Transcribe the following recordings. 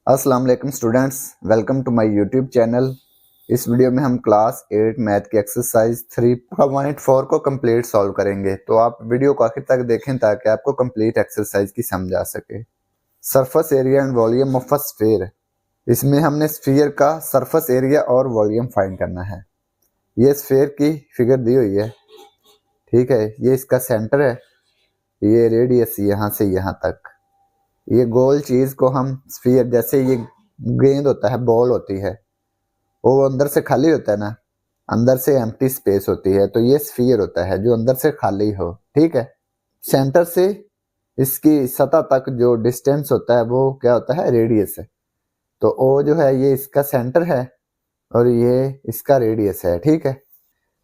अस्सलाम वालेकुम students, welcome to my YouTube channel. इस वीडियो में हम क्लास 8 मैथ की एक्सरसाइज 3.4 को कंप्लीट सॉल्व करेंगे। तो आप वीडियो को आखिर तक देखें ताकि आपको कंप्लीट एक्सरसाइज की समझ आ सके। Surface area and volume of a sphere. इसमें हमने स्फीयर का सरफेस एरिया और वॉल्यूम फाइंड करना है। ये स्फीयर की फिगर दी हुई है, ठीक है। ये इसका सेंटर है, ये रेडियस यहाँ से यहाँ तक। ये गोल चीज को हम स्फीयर, जैसे ये गेंद होता है, बॉल होती है, वो अंदर से खाली होता है ना, अंदर से एम्प्टी स्पेस होती है, तो ये स्फीयर होता है जो अंदर से खाली हो, ठीक है। सेंटर से इसकी सतह तक जो डिस्टेंस होता है वो क्या होता है, रेडियस है। तो ओ जो है ये इसका सेंटर है और ये इसका रेडियस है, ठीक है।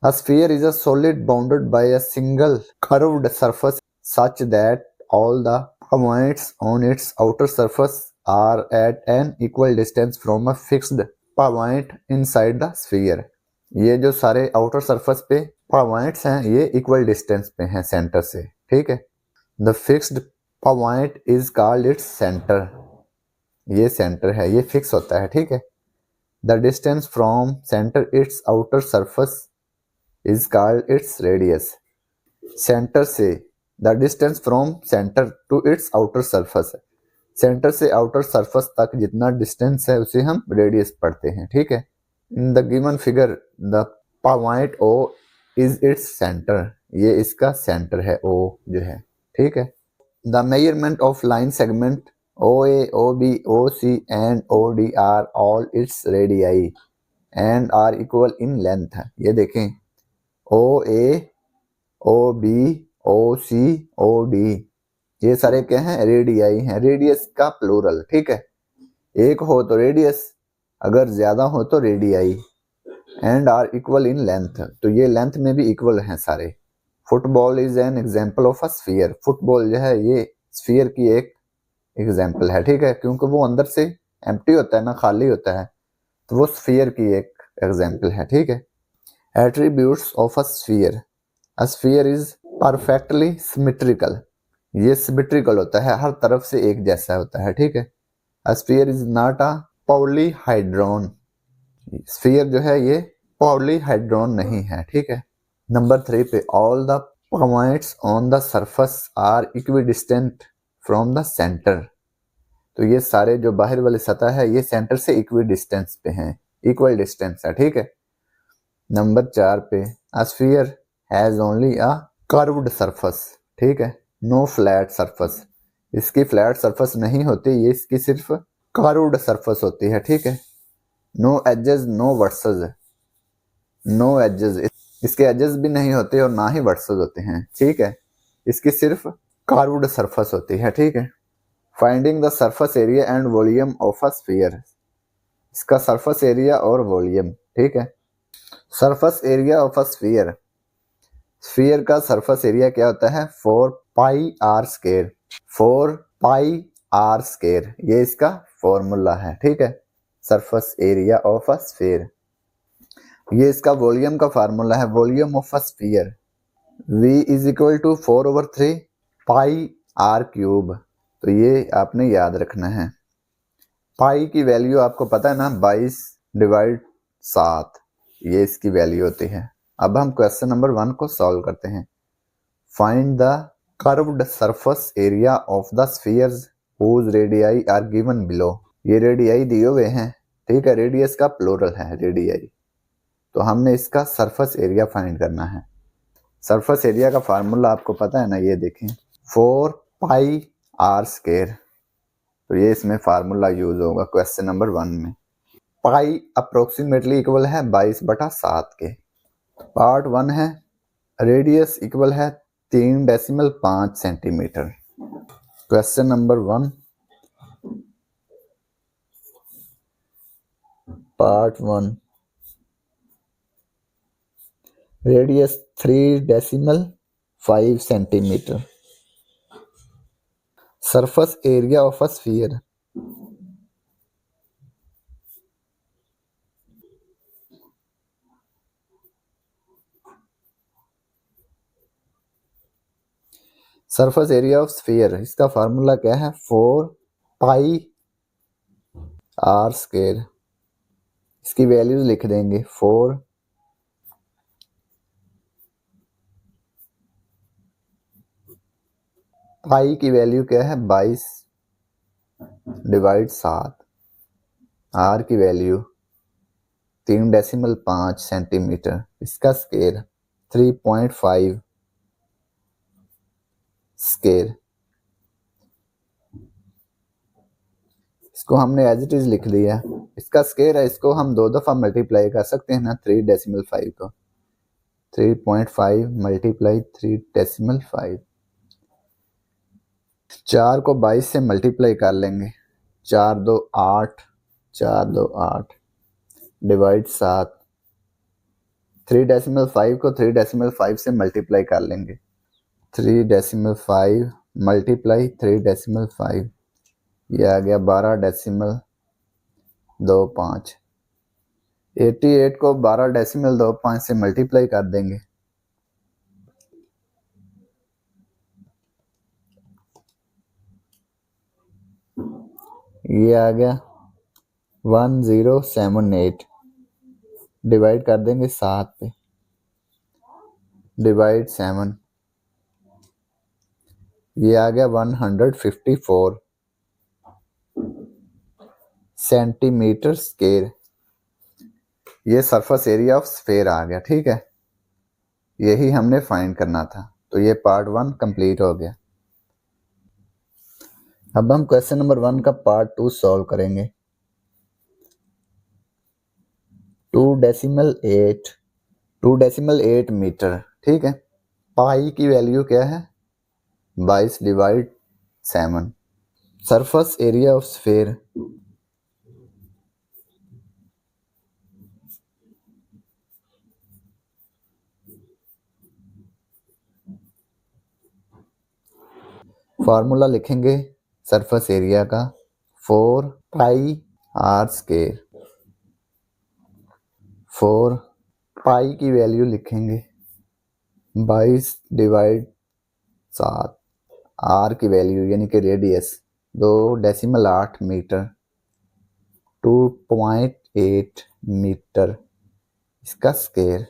A sphere is a solid bounded by a single curved surface such that all the points on its outer surface are at an equal distance from a fixed point inside the sphere। ये जो सारे outer surface पे points हैं ये equal distance पे हैं centre से, ठीक है। The fixed point is called its centre. ये सेंटर है, ये फिक्स होता है, ठीक है। The distance from centre its outer surface is called its radius। Centre से, the distance from centre to its outer surface, centre से आउटर सरफेस तक जितना डिस्टेंस है उसे हम रेडियस पढ़ते हैं, ठीक है। In the given figure the point O is its centre. ये इसका सेंटर है, ओ जो है, ठीक है। The measurement of line segment O A, O B, O C and O D are all its radii and are equal in length. ये देखें, ओ A, O B, O C, O D, ये सारे क्या हैं, रेडियाई हैं। Radius का plural, ठीक है। एक हो तो रेडियस, अगर ज्यादा हो तो radii. And are equal in length, तो ये लेंथ में भी इक्वल हैं सारे। Football is an example of a sphere. Football जो है ये स्फीयर की एक एग्जाम्पल है, ठीक है, क्योंकि वो अंदर से एम्प्टी होता है ना, खाली होता है, तो वो स्फीयर की एक एग्जाम्पल है, ठीक है। Attributes of a sphere. A sphere is perfectly symmetrical। ये सिमेट्रिकल होता है, हर तरफ से एक जैसा होता है, ठीक है। A sphere is not a polyhedron। Sphere जो है ये पॉलीहाइड्रॉन नहीं है, ठीक है। नंबर 3 पे all the points on the surface are equidistant from the center। तो ये सारे जो बाहर वाली सतह है ये सेंटर से इक्वी डिस्टेंस पे हैं, इक्वल डिस्टेंस है, ठीक है। नंबर 4 पे a sphere has only a curved surface, ठीक है, नो फ्लैट सरफेस। इसकी फ्लैट सरफेस नहीं होती, ये इसकी सिर्फ कर्व्ड सरफेस होती है, ठीक है। No edges, no vertices. No edges, इसके एजेस भी नहीं होते और ना ही वर्सेस होते हैं, ठीक है। इसकी सिर्फ कर्व्ड सरफेस होती है, ठीक है। Finding the surface area and volume of a sphere. इसका सरफेस एरिया और वॉल्यूम, ठीक है। Surface area of a sphere. Sphere का सरफेस एरिया क्या होता है, 4πr²। 4πr², ये इसका फॉर्मूला है, ठीक है, surface area of a sphere. ये इसका वॉल्यूम का फार्मूला है, volume of a sphere, V is equal to 4/3 πr³। तो ये आपने याद रखना है। पाई की वैल्यू आपको पता है ना, 22/7, ये इसकी वैल्यू होती है। अब हम क्वेश्चन नंबर 1 को सॉल्व करते हैं। Find the curved surface area of the spheres whose radii are given below. ये रेडियाई दिए हुए हैं, ठीक है, रेडियस का प्लूरल है रेडियाई। तो हमने इसका सरफेस एरिया फाइंड करना है। सरफेस एरिया का फार्मूला आपको पता है ना, ये देखें, 4πr²। तो ये इसमें फार्मूला यूज होगा क्वेश्चन नंबर 1 में। पाई अप्रोक्सीमेटली इक्वल है 22/7 के। पार्ट 1 है, रेडियस इक्वल है 3.5 centimetre. Question number 1, part 1, radius 3.5 centimetre. Surface area of a sphere. Surface area of sphere, इसका फार्मूला क्या है, 4πr²। आर स्क्वायर, इसकी वैल्यूज लिख देंगे 4 पाई की वैल्यू क्या है 22 डिवाइड 7, आर की वैल्यू 3.5 सेंटीमीटर, इसका स्क्वायर 3.5 स्क्वायर। इसको हमने एज इट इज लिख दिया, इसका स्क्वायर है, इसको हम 2 दफा मल्टीप्लाई कर सकते हैं ना 3.5 को, 3.5 मल्टीप्लाई 3.5, 4 को 22 से मल्टीप्लाई कर लेंगे, 4 2 8, 4 2 8 डिवाइड 7, 3.5 को 3.5 से मल्टीप्लाई कर लेंगे, 3.5 मल्टीप्लाई 3.5, ये आ गया 12.25। 88 को 12.25 से मल्टीप्लाई कर देंगे, ये आ गया 1078, डिवाइड कर देंगे 7 पे, डिवाइड 7, ये आ गया 154 सेंटीमीटर स्क्वायर। ये सरफेस एरिया ऑफ स्फेयर आ गया। ठीक है, यही हमने फाइंड करना था। तो ये पार्ट 1 कंप्लीट हो गया। अब हम क्वेश्चन नंबर 1 का पार्ट 2 सॉल्व करेंगे। 2.8 मीटर। ठीक है, पाई की वैल्यू क्या है 22 divide 7, surface area of sphere formula लिखेंगे सरफेस एरिया का 4 पाई आर स्क्वायर। 4 पाई की वैल्यू लिखेंगे 22 डिवाइड 7, आर की वैल्यू यानी कि रेडियस 2.8 मीटर, 2.8 मीटर, इसका स्क्वायर।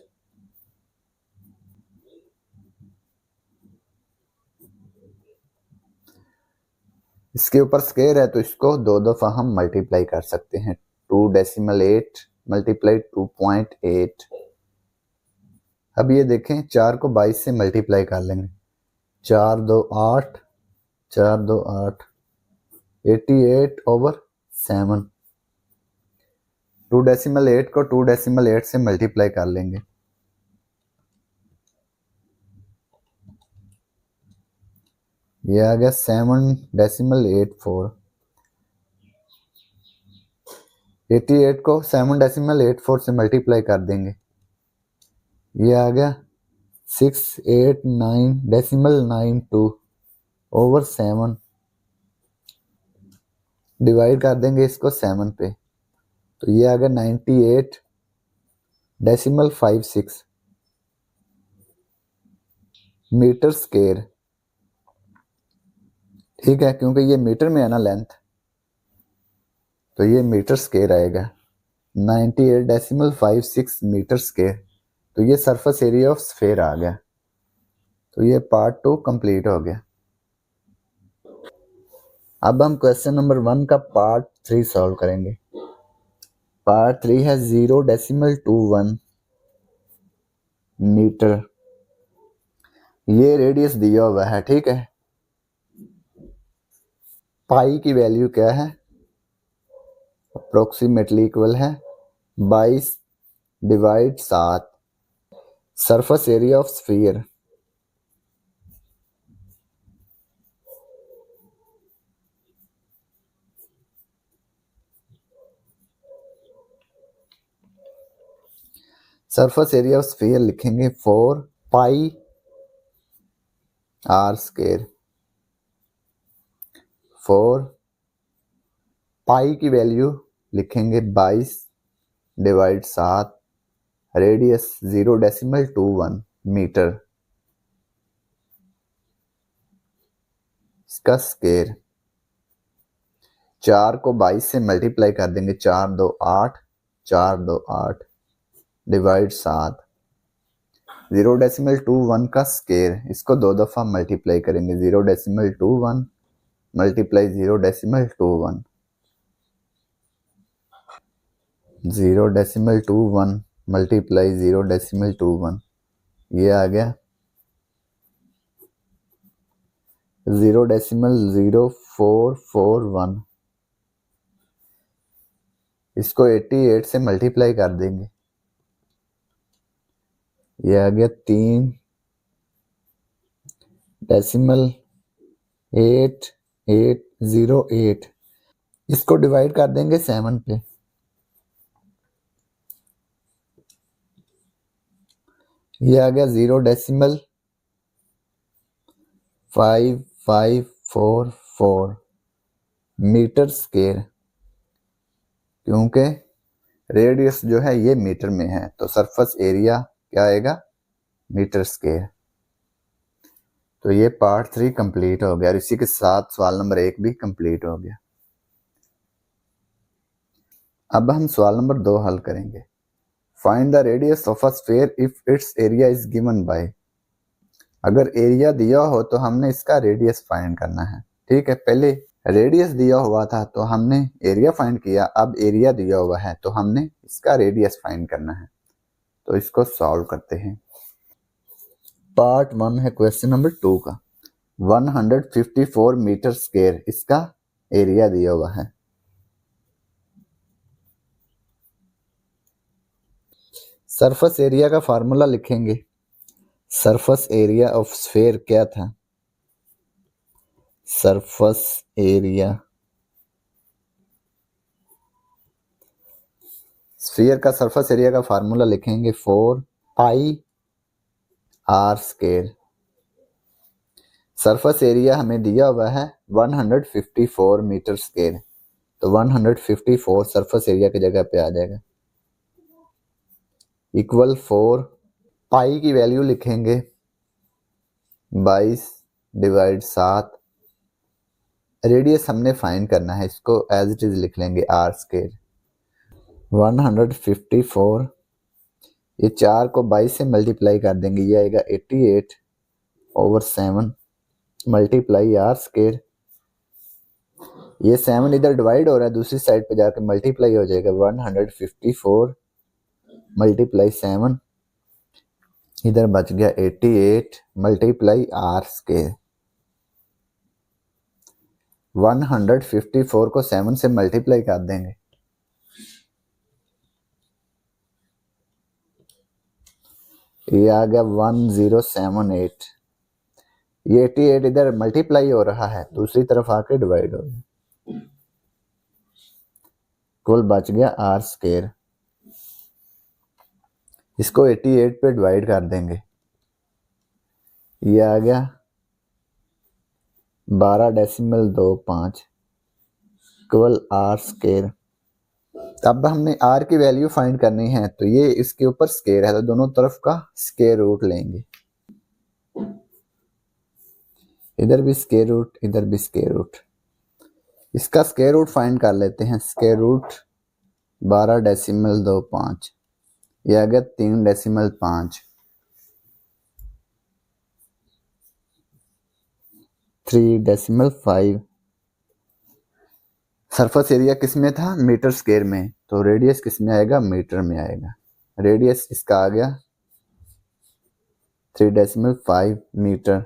इसके ऊपर स्क्वायर है तो इसको 2 दफा हम मल्टीप्लाई कर सकते हैं। 2.8 मल्टीप्लाई 2.8। अब ये देखें 4 को 22 से मल्टीप्लाई कर लेंगे, 4 2 8, 4 2 8, 88/7। 2.8 को 2.8 से मल्टीप्लाई कर लेंगे, ये आ गया 7.84। 88 को 7.84 से मल्टीप्लाई कर देंगे, ये आ गया 689.92/7। डिवाइड कर देंगे इसको 7 पे, तो ये आ गया 98.56 मीटर स्क्वायर। ठीक है, क्योंकि ये मीटर में है ना लेंथ, तो ये मीटर स्क्वायर आएगा 98.56 मीटर स्क्वायर। तो ये सरफेस एरिया ऑफ स्फेयर आ गया। तो ये पार्ट 2 कंप्लीट हो गया। अब हम क्वेश्चन नंबर 1 का पार्ट 3 सॉल्व करेंगे। पार्ट 3 है 0.21 मीटर। ये रेडियस दिया हुआ है। ठीक है, पाई की वैल्यू क्या है, अप्रोक्सीमेटली इक्वल है 22 divide 7, surface area of sphere surface area of sphere लिखेंगे 4 पाई आर स्क्वायर। 4 पाई की वैल्यू लिखेंगे 22 डिवाइड 7, रेडियस 0.21 मीटर, इसका स्क्वायर। 4 को 22 से मल्टीप्लाई कर देंगे, 4 2 8, 4 2 8 डिवाइड 7। 0.21 का स्केयर, इसको 2 दफा मल्टीप्लाई करेंगे, 0.21 मल्टीप्लाई 0.21, 0.21 मल्टीप्लाई 0.21, ये आ गया 0.0441। इसको 88 से मल्टीप्लाई कर देंगे, ये आ गया 3.8808। इसको डिवाइड कर देंगे 7 पे, ये आ गया 0.5544 मीटर स्केयर। क्योंकि रेडियस जो है ये मीटर में है तो सरफेस एरिया क्या आएगा, मीटर स्केयर। तो ये पार्ट 3 कंप्लीट हो गया और इसी के साथ सवाल नंबर 1 भी कंप्लीट हो गया। अब हम सवाल नंबर 2 हल करेंगे। Find the radius of a sphere if it's area is given by. अगर एरिया दिया हो तो हमने इसका रेडियस फाइंड करना है। ठीक है, पहले रेडियस दिया हुआ था तो हमने एरिया फाइंड किया, अब एरिया दिया हुआ है तो हमने इसका रेडियस फाइंड करना है। तो इसको सॉल्व करते हैं। पार्ट 1 है क्वेश्चन नंबर 2 का। 154 मीटर स्क्वायर इसका एरिया दिया हुआ है। सरफेस एरिया का फार्मूला लिखेंगे। सरफेस एरिया ऑफ स्फीयर क्या था, सरफेस एरिया स्फीयर का सरफेस एरिया का फार्मूला लिखेंगे 4 pi r square. Surface area हमें दिया हुआ है 154 मीटर स्क्वायर, तो 154 सरफेस एरिया की जगह पे आ जाएगा, इक्वल 4 पाई की वैल्यू लिखेंगे 22 डिवाइड 7। रेडियस हमने फाइंड करना है, इसको एज इट इज लिख लेंगे आर स्क्वायर। 154, ये 4 को 22 से मल्टीप्लाई कर देंगे, ये आएगा 88/7 मल्टीप्लाई आर स्क्वायर। ये 7 इधर डिवाइड हो रहा है, दूसरी साइड पे जाकर मल्टीप्लाई हो जाएगा, 154 मल्टीप्लाई 7, इधर बच गया 88 मल्टीप्लाई आर स्क्वायर। 154 को 7 से मल्टीप्लाई कर देंगे, ये आ गया 1078। ये 88 इधर मल्टीप्लाई हो रहा है, दूसरी तरफ आके डिवाइड हो गया, कुल बच गया आर स्क्वायर। इसको 88 पे डिवाइड कर देंगे, ये आ गया 12.25 इक्वल आर स्क्वायर। अब हमने आर की वैल्यू फाइंड करनी है, तो ये इसके ऊपर स्क्वायर है तो दोनों तरफ का स्क्वायर रूट लेंगे, इधर भी स्क्वायर रूट इधर भी स्क्वायर रूट। इसका स्क्वायर रूट फाइंड कर लेते हैं। स्क्वायर रूट 12.25, ये आ गया 3.5, 3.5। सरफेस एरिया किस में था, मीटर स्क्वायर में, तो रेडियस किस में आएगा, मीटर में आएगा। रेडियस इसका आ गया 3.5 मीटर,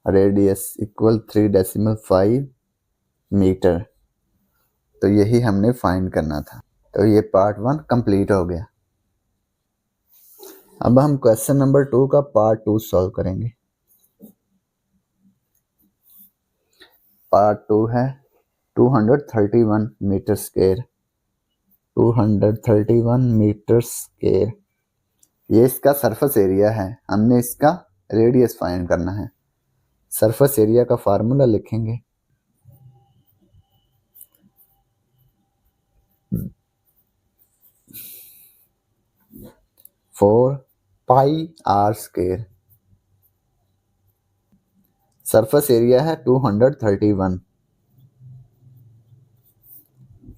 रेडियस इक्वल 3.5 मीटर। तो यही हमने फाइंड करना था। तो ये पार्ट 1 कंप्लीट हो गया। अब हम क्वेश्चन नंबर 2 का पार्ट 2 सॉल्व करेंगे। पार्ट 2 है 231 मीटर स्क्वायर, 231 मीटर स्क्वायर। ये इसका सरफेस एरिया है, हमने इसका रेडियस फाइंड करना है। सरफेस एरिया का फार्मूला लिखेंगे 4 pi r square. Surface area है 231,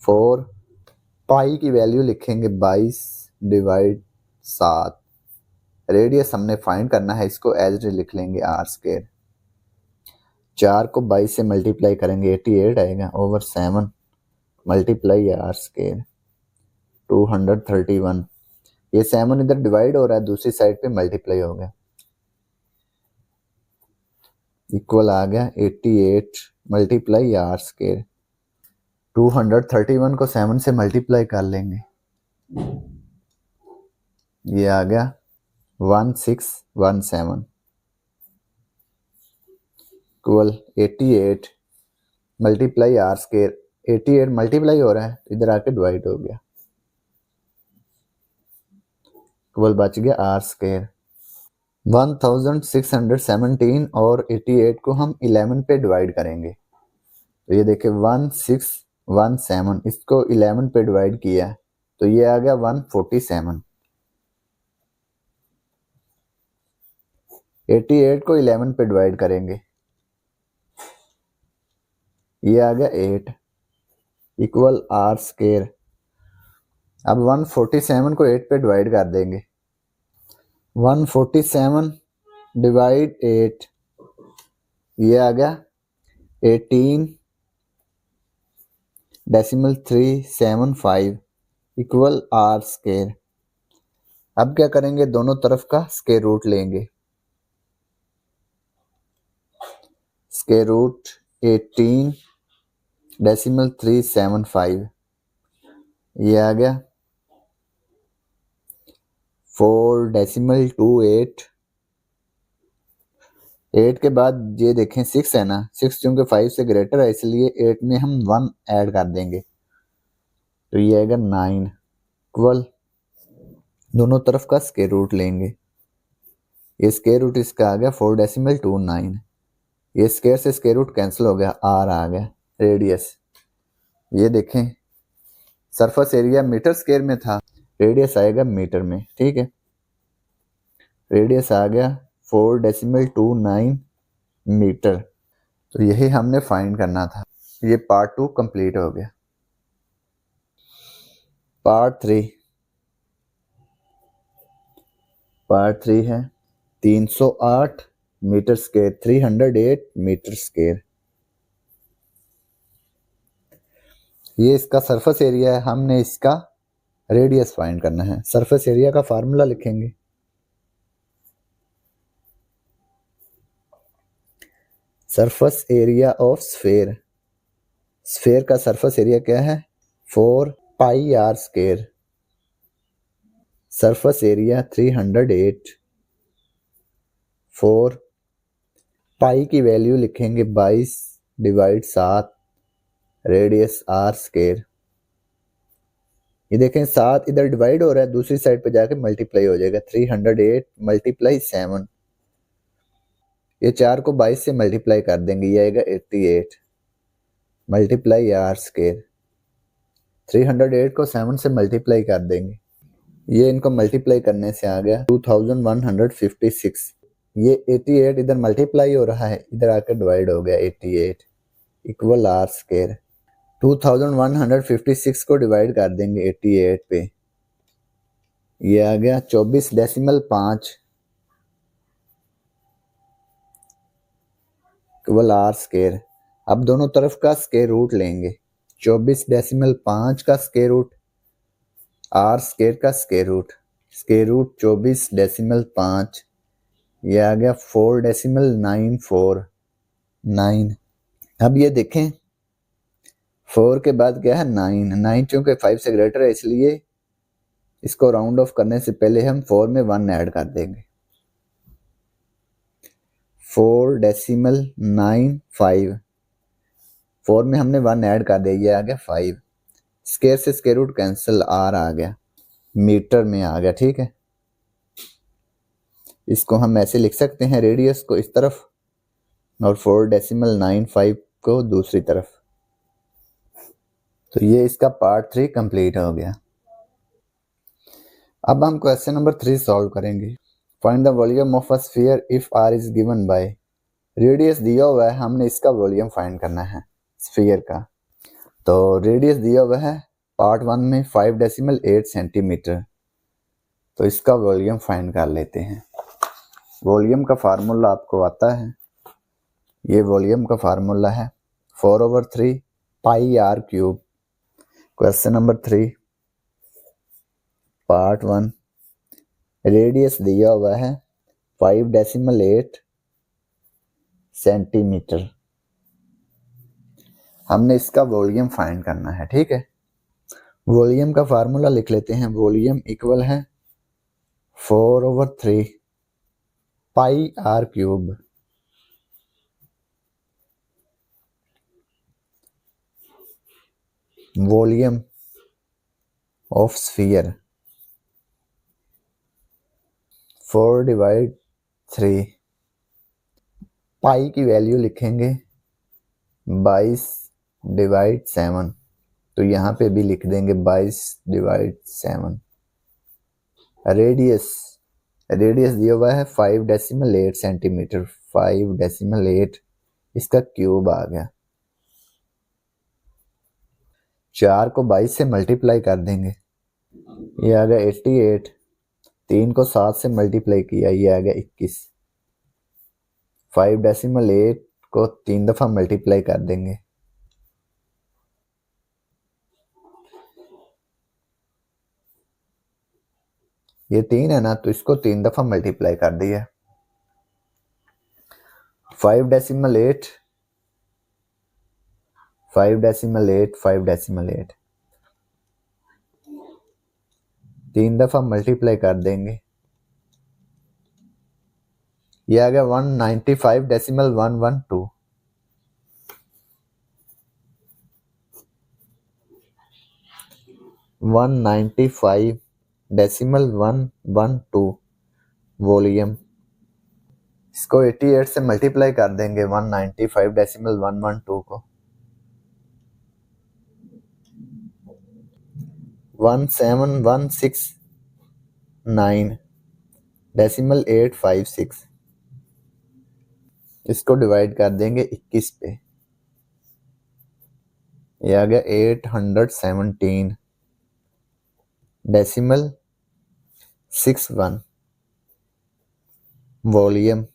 4 पाई की वैल्यू लिखेंगे 22/7। रेडियस हमने फाइंड करना है, इसको एज इट लिख लेंगे r स्क्वायर। 4 को 22 से मल्टीप्लाई करेंगे 88 आएगा ओवर 7 मल्टीप्लाई r स्क्वायर 231। ये 7 इधर डिवाइड हो रहा है, दूसरी साइड पे मल्टीप्लाई हो गया, इक्वल आ गया 88 मल्टीप्लाई r स्क्वायर। 231 को 7 से मल्टीप्लाई कर लेंगे, ये आ गया 1617 equal 88 multiply r square. 88 multiply हो रहा है, इधर आके डिवाइड हो गया, इक्वल बच गया r स्क्वायर। 1617 और 88 को हम 11 पे डिवाइड करेंगे, तो ये देखिए 1617, इसको 11 पे डिवाइड किया तो ये आ गया 147। 88 को 11 पे डिवाइड करेंगे, ये आ गया 8 इक्वल r स्क्वायर। अब 147 को 8 पे डिवाइड कर देंगे, 147 डिवाइड 8, ये आ गया 18.375 इक्वल r स्क्वायर। अब क्या करेंगे, दोनों तरफ का स्क्वायर रूट लेंगे, स्क्वायर रूट 18.375, ये आ गया 4.28। 8 के बाद ये देखें 6 है ना, 6 चूंकि 5 से ग्रेटर है इसलिए 8 में हम 1 ऐड कर देंगे, तो ये आएगा 9 इक्वल, दोनों तरफ का स्क्वायर रूट लेंगे, ये स्क्वायर रूट इसका आ गया 4.29। ये स्क्वायर से स्क्वायर रूट कैंसिल हो गया, r आ गया। रेडियस ये देखें, सरफेस एरिया मीटर स्क्वायर में था, रेडियस आएगा मीटर में, ठीक है। रेडियस आ गया 4.29 मीटर। तो यही हमने फाइंड करना था। ये पार्ट 2 कंप्लीट हो गया। पार्ट 3 है 308 मीटर स्क्वायर, 308 मीटर स्क्वायर। ये इसका सरफेस एरिया है, हमने इसका रेडियस फाइंड करना है। सरफेस एरिया का फार्मूला लिखेंगे, surface area of sphere. Sphere का सरफेस एरिया क्या है, 4 पाई r square. Surface area 308, 4 pi की वैल्यू लिखेंगे 22/7, रेडियस r स्क्वायर। ये देखें 7 इधर डिवाइड हो रहा है, दूसरी साइड पे जाके मल्टीप्लाई हो जाएगा, 308 मल्टीप्लाई 7। ये 4 को 22 से मल्टीप्लाई कर देंगे, ये आएगा 88 मल्टीप्लाई r स्क्वायर। 308 को 7 से मल्टीप्लाई कर देंगे, ये इनको मल्टीप्लाई करने से आ गया 2156। ये 88 इधर मल्टीप्लाई हो रहा है, इधर आकर डिवाइड हो गया 88 इक्वल r स्क्वायर। 2156 को डिवाइड कर देंगे 88 पे, ये आ गया 24.5 इक्वल r स्क्वायर। अब दोनों तरफ का स्क्वायर रूट लेंगे, 24.5 का स्क्वायर रूट, r स्क्वायर का स्क्वायर रूट 24.5, ये आ गया 4.949। अब ये देखें 4 के बाद क्या है 9 चूंकि 5 से ग्रेटर है इसलिए इसको राउंड ऑफ करने से पहले हम 4 में 1 ऐड कर देंगे, 4.95। 4 में हमने 1 ऐड कर दिया, ये आ गया 5। स्क्वायर से स्क्वायर रूट कैंसिल, r आ गया, मीटर में आ गया, ठीक है। इसको हम ऐसे लिख सकते हैं, रेडियस को इस तरफ और 4.95 को दूसरी तरफ। तो ये इसका पार्ट 3 कंप्लीट हो गया। अब हम क्वेश्चन नंबर 3 सॉल्व करेंगे। Find the volume of a sphere if r is given by. Radius दिया हुआ है, हमने इसका वॉल्यूम फाइंड करना है स्फीयर का। तो रेडियस दिया हुआ है पार्ट 1 में 5.8 सेंटीमीटर। तो इसका वॉल्यूम फाइंड कर लेते हैं। वॉल्यूम का फार्मूला आपको आता है, ये वॉल्यूम का फार्मूला है 4/3 pi r cube. Question number 3 part 1, radius दिया हुआ है 5.8 सेंटीमीटर। हमने इसका वॉल्यूम फाइंड करना है, ठीक है। वॉल्यूम का फार्मूला लिख लेते हैं। वॉल्यूम इक्वल है 4/3 pi r cube. Volume of sphere 4/3, pi की वैल्यू लिखेंगे 22/7, तो यहाँ पे भी लिख देंगे 22/7। रेडियस दिया हुआ है 5.8 सेंटीमीटर, 5.8 इसका क्यूब आ गया। 4 को 22 से मल्टीप्लाई कर देंगे, ये आ गया 88। 3 को 7 से मल्टीप्लाई किया, ये आ गया 21। 5.8 को 3 दफा मल्टीप्लाई कर देंगे, ये 3 है ना, तो इसको 3 दफा मल्टीप्लाई कर दिया। 5.8 3 दफा मल्टीप्लाई कर देंगे, ये आ गया 195.112। 195.112 वॉल्यूम। इसको 88 से मल्टीप्लाई कर देंगे 195.112 को, 17169.856। इसको डिवाइड कर देंगे 21 पे, ये आ गया 817.61 वॉल्यूम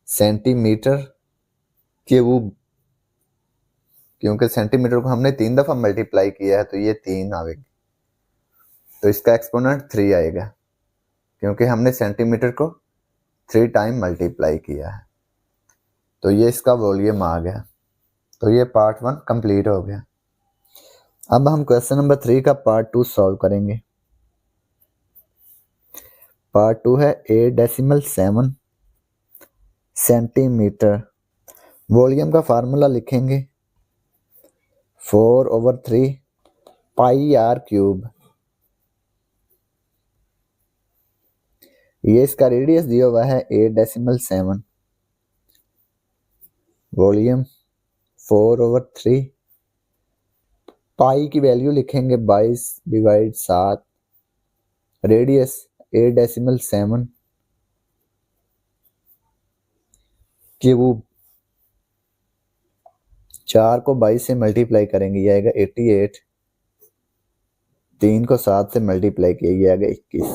सेंटीमीटर क्यूब। क्योंकि सेंटीमीटर को हमने 3 दफा मल्टीप्लाई किया है, तो ये 3 आएगा, तो इसका एक्सपोनेंट 3 आएगा, क्योंकि हमने सेंटीमीटर को 3 टाइम मल्टीप्लाई किया है। तो ये इसका वॉल्यूम आ गया। तो ये पार्ट 1 कंप्लीट हो गया। अब हम क्वेश्चन नंबर 3 का पार्ट 2 सॉल्व करेंगे। पार्ट 2 है 8.7 सेंटीमीटर। वॉल्यूम का फार्मूला लिखेंगे 4/3 पाई आर क्यूब। ये इसका रेडियस दिया हुआ है 8.7। वॉल्यूम 4/3, पाई की वैल्यू लिखेंगे 22/7, रेडियस 8.7 क्यूब। 4 को 22 से मल्टीप्लाई करेंगे, ये आएगा 88। 3 को 7 से मल्टीप्लाई किया, ये आएगा 21।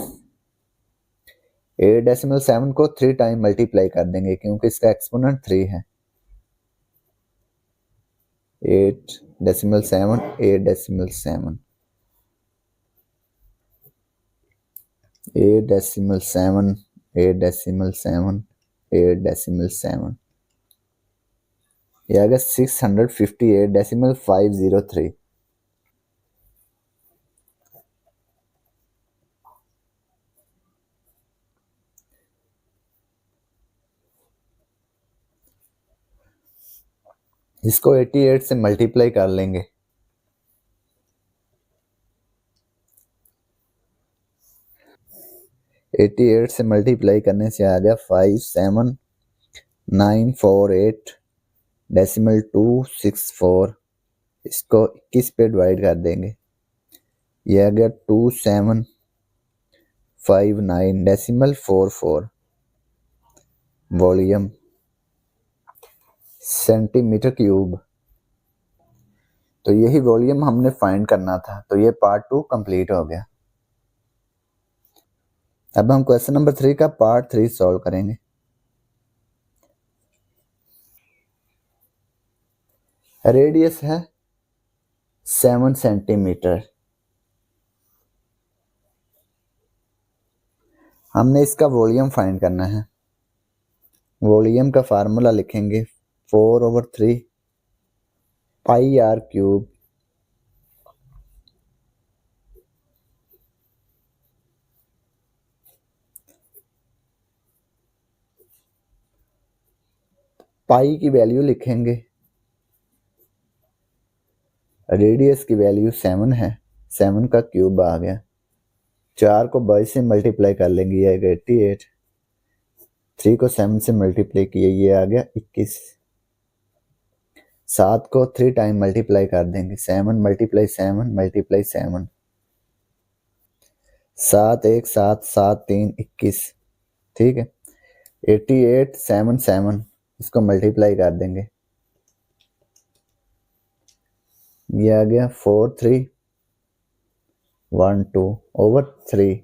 8.7 को 3 टाइम मल्टीप्लाई कर देंगे, क्योंकि इसका एक्सपोनेंट 3 है। 8.7 8.7 8.7 8.7 8.7, ये आ गया 658.503। इसको 88 से मल्टीप्लाई कर लेंगे, से मल्टीप्लाई करने से आ गया 57948.264। इसको 21 पे डिवाइड कर देंगे, ये आ गया 2759.44 वॉल्यूम सेंटीमीटर क्यूब। तो यही वॉल्यूम हमने फाइंड करना था। तो ये पार्ट 2 कंप्लीट हो गया। अब हम क्वेश्चन नंबर 3 का पार्ट 3 सॉल्व करेंगे। रेडियस है 7 सेंटीमीटर। हमने इसका वॉल्यूम फाइंड करना है। वॉल्यूम का फार्मूला लिखेंगे 4/3 पाई आर क्यूब पाई की वैल्यू लिखेंगे, रेडियस की वैल्यू 7 है, 7 का क्यूब आ गया। 4 को 22 से मल्टीप्लाई कर लेंगे, ये आएगा 88। 3 को 7 से मल्टीप्लाई किए, ये आ गया 21। 7 को 3 टाइम मल्टीप्लाई कर देंगे, 7 मल्टीप्लाई 7 मल्टीप्लाई 7, 7 1 7 7 3 21। ठीक है, 88 7 7, इसको मल्टीप्लाई कर देंगे, ये आ गया 4312/3।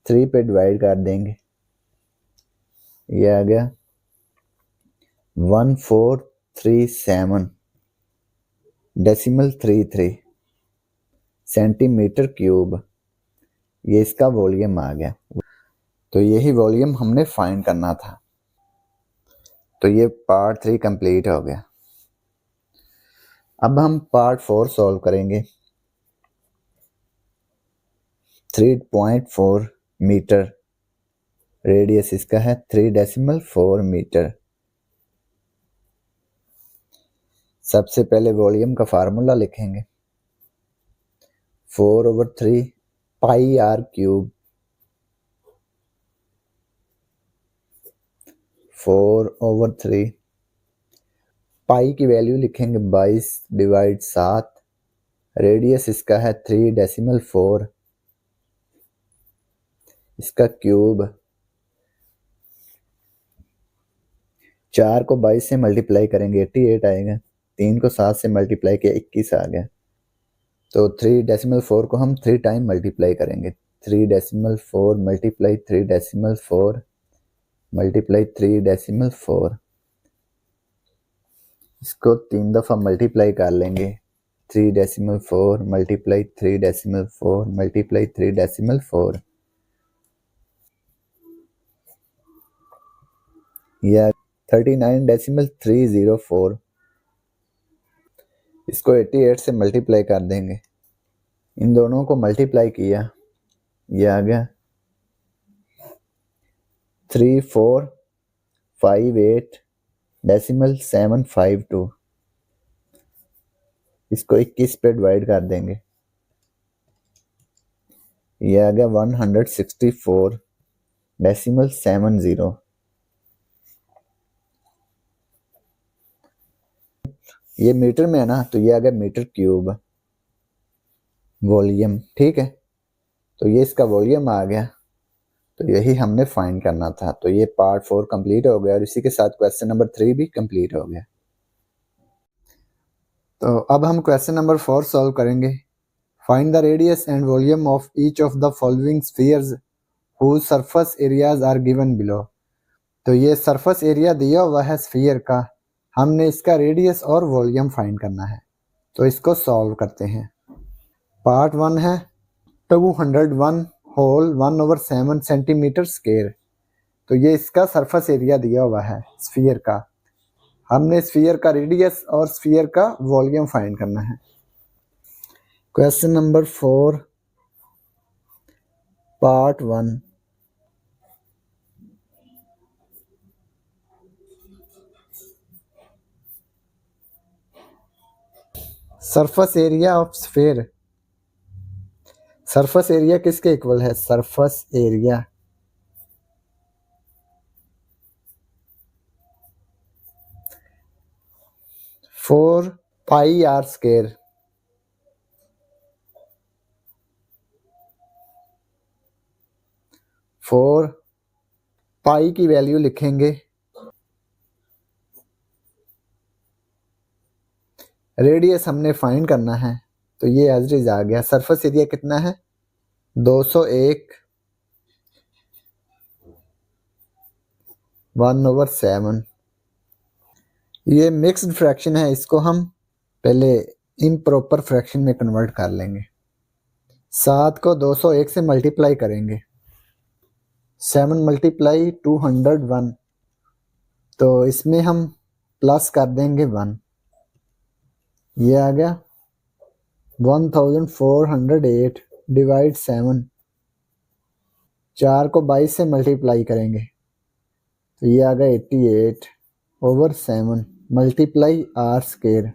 3 पे डिवाइड कर देंगे, ये आ गया 1437.33 सेंटीमीटर क्यूब। ये इसका वॉल्यूम आ गया। तो यही वॉल्यूम हमने फाइंड करना था। तो ये पार्ट 3 कंप्लीट हो गया। अब हम पार्ट 4 सॉल्व करेंगे। 3.4 मीटर रेडियस इसका है, 3.4 मीटर। सबसे पहले वॉल्यूम का फार्मूला लिखेंगे 4/3 पाई आर क्यूब 4/3 पाई की वैल्यू लिखेंगे 22/7। रेडियस इसका है 3.4, इसका क्यूब। 4 को 22 से मल्टीप्लाई करेंगे 88 आएगा। 3 को 7 से मल्टीप्लाई किया 21 आ गया। तो 3.4 को हम 3 टाइम मल्टीप्लाई करेंगे, 3.4 मल्टीप्लाई 3.4 मल्टीप्लाई 3.4, इसको 3 दफ़ा मल्टीप्लाई कर लेंगे, 3.4 मल्टीप्लाई 3.4 मल्टीप्लाई 3.4, या 39.304। इसको 88 से मल्टीप्लाई कर देंगे, इन दोनों को मल्टीप्लाई किया, ये आ गया 3458.752। इसको 21 पे डिवाइड कर देंगे, ये आ गया 164.70। ये मीटर में है ना, तो ये आ गया मीटर क्यूब वॉल्यूम। ठीक है, तो ये इसका वॉल्यूम आ गया। तो यही हमने फाइंड करना था। तो ये पार्ट 4 कंप्लीट हो गया और इसी के साथ क्वेश्चन नंबर 3 भी कंप्लीट हो गया। तो अब हम क्वेश्चन नंबर 4 सॉल्व करेंगे। Find the radius and volume of each of the following spheres whose surface areas are given below. तो ये सरफेस एरिया दिया हुआ है स्फीयर का, हमने इसका रेडियस और वॉल्यूम फाइंड करना है। तो इसको सॉल्व करते हैं। पार्ट 1 है 201 होल 1/7 सेंटीमीटर स्क्वायर। तो ये इसका सरफेस एरिया दिया हुआ है स्फीयर का। हमने स्फीयर का रेडियस और स्फीयर का वॉल्यूम फाइंड करना है। Question number 4 part 1। Surface area of sphere. Surface area किसके इक्वल है? Surface area 4 pi r square. 4 pi की वैल्यू लिखेंगे, रेडियस हमने फाइंड करना है, तो ये एज इट इज आ गया। सरफेस एरिया कितना है 201 1/7। ये मिक्स्ड फ्रैक्शन है, इसको हम पहले इम्प्रॉपर फ्रैक्शन में कन्वर्ट कर लेंगे। 7 को 201 से मल्टीप्लाई करेंगे, 7 मल्टीप्लाई 201, तो इसमें हम प्लस कर देंगे 1, ये आ गया 1408 डिवाइड 7। 4 को 22 से मल्टीप्लाई करेंगे तो ये आ गया 88/7 मल्टीप्लाई आर स्क्वायर।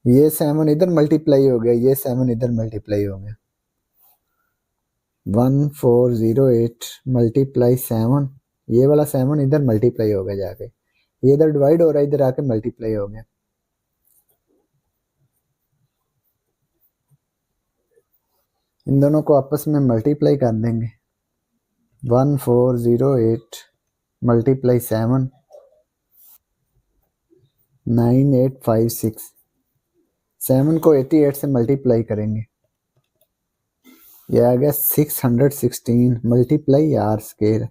ये 7 इधर मल्टीप्लाई हो गया, ये 7 इधर मल्टीप्लाई हो गया। 1408 मल्टीप्लाई 7, ये वाला 7 इधर मल्टीप्लाई हो गया जाके, ये इधर डिवाइड हो रहा है, इधर आके मल्टीप्लाई हो गया। इन दोनों को आपस में मल्टीप्लाई कर देंगे। 1408 मल्टीप्लाई 7 9856। 7 को 88 से मल्टीप्लाई करेंगे, यह आ गया 616 मल्टीप्लाई आर स्क्वायर।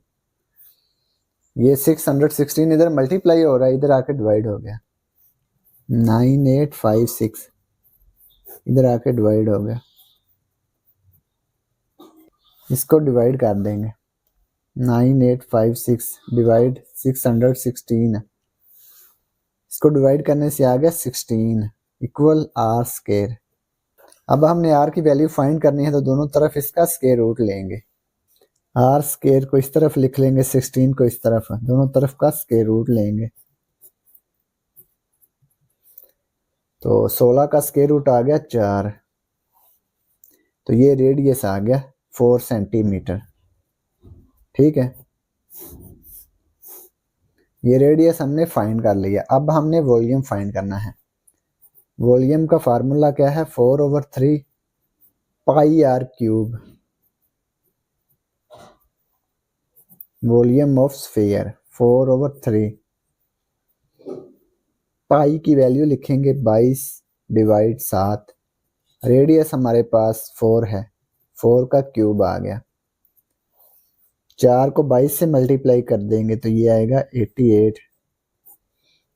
ये 616 इधर मल्टीप्लाई हो रहा है, इधर आके डिवाइड हो गया। 9856 इधर आके डिवाइड हो गया, इसको डिवाइड कर देंगे। 9856 डिवाइड 616, इसको डिवाइड करने से आ गया 16 इक्वल आर स्क्वायर। अब हमने आर की वैल्यू फाइंड करनी है, तो दोनों तरफ इसका स्क्वायर रूट लेंगे। आर स्क्वायर को इस तरफ लिख लेंगे, 16 को इस तरफ, दोनों तरफ का स्क्वायर रूट लेंगे। तो 16 का स्क्वायर रूट आ गया 4, तो ये रेडियस आ गया 4 सेंटीमीटर। ठीक है, ये रेडियस हमने फाइंड कर लिया। अब हमने वॉल्यूम फाइंड करना है। वॉल्यूम का फार्मूला क्या है 4/3 pi r cube. Volume of sphere 4/3 pi की वैल्यू लिखेंगे 22 डिवाइड 7। रेडियस हमारे पास 4 है, 4 का क्यूब आ गया। 4 को 22 से मल्टीप्लाई कर देंगे तो ये आएगा 88।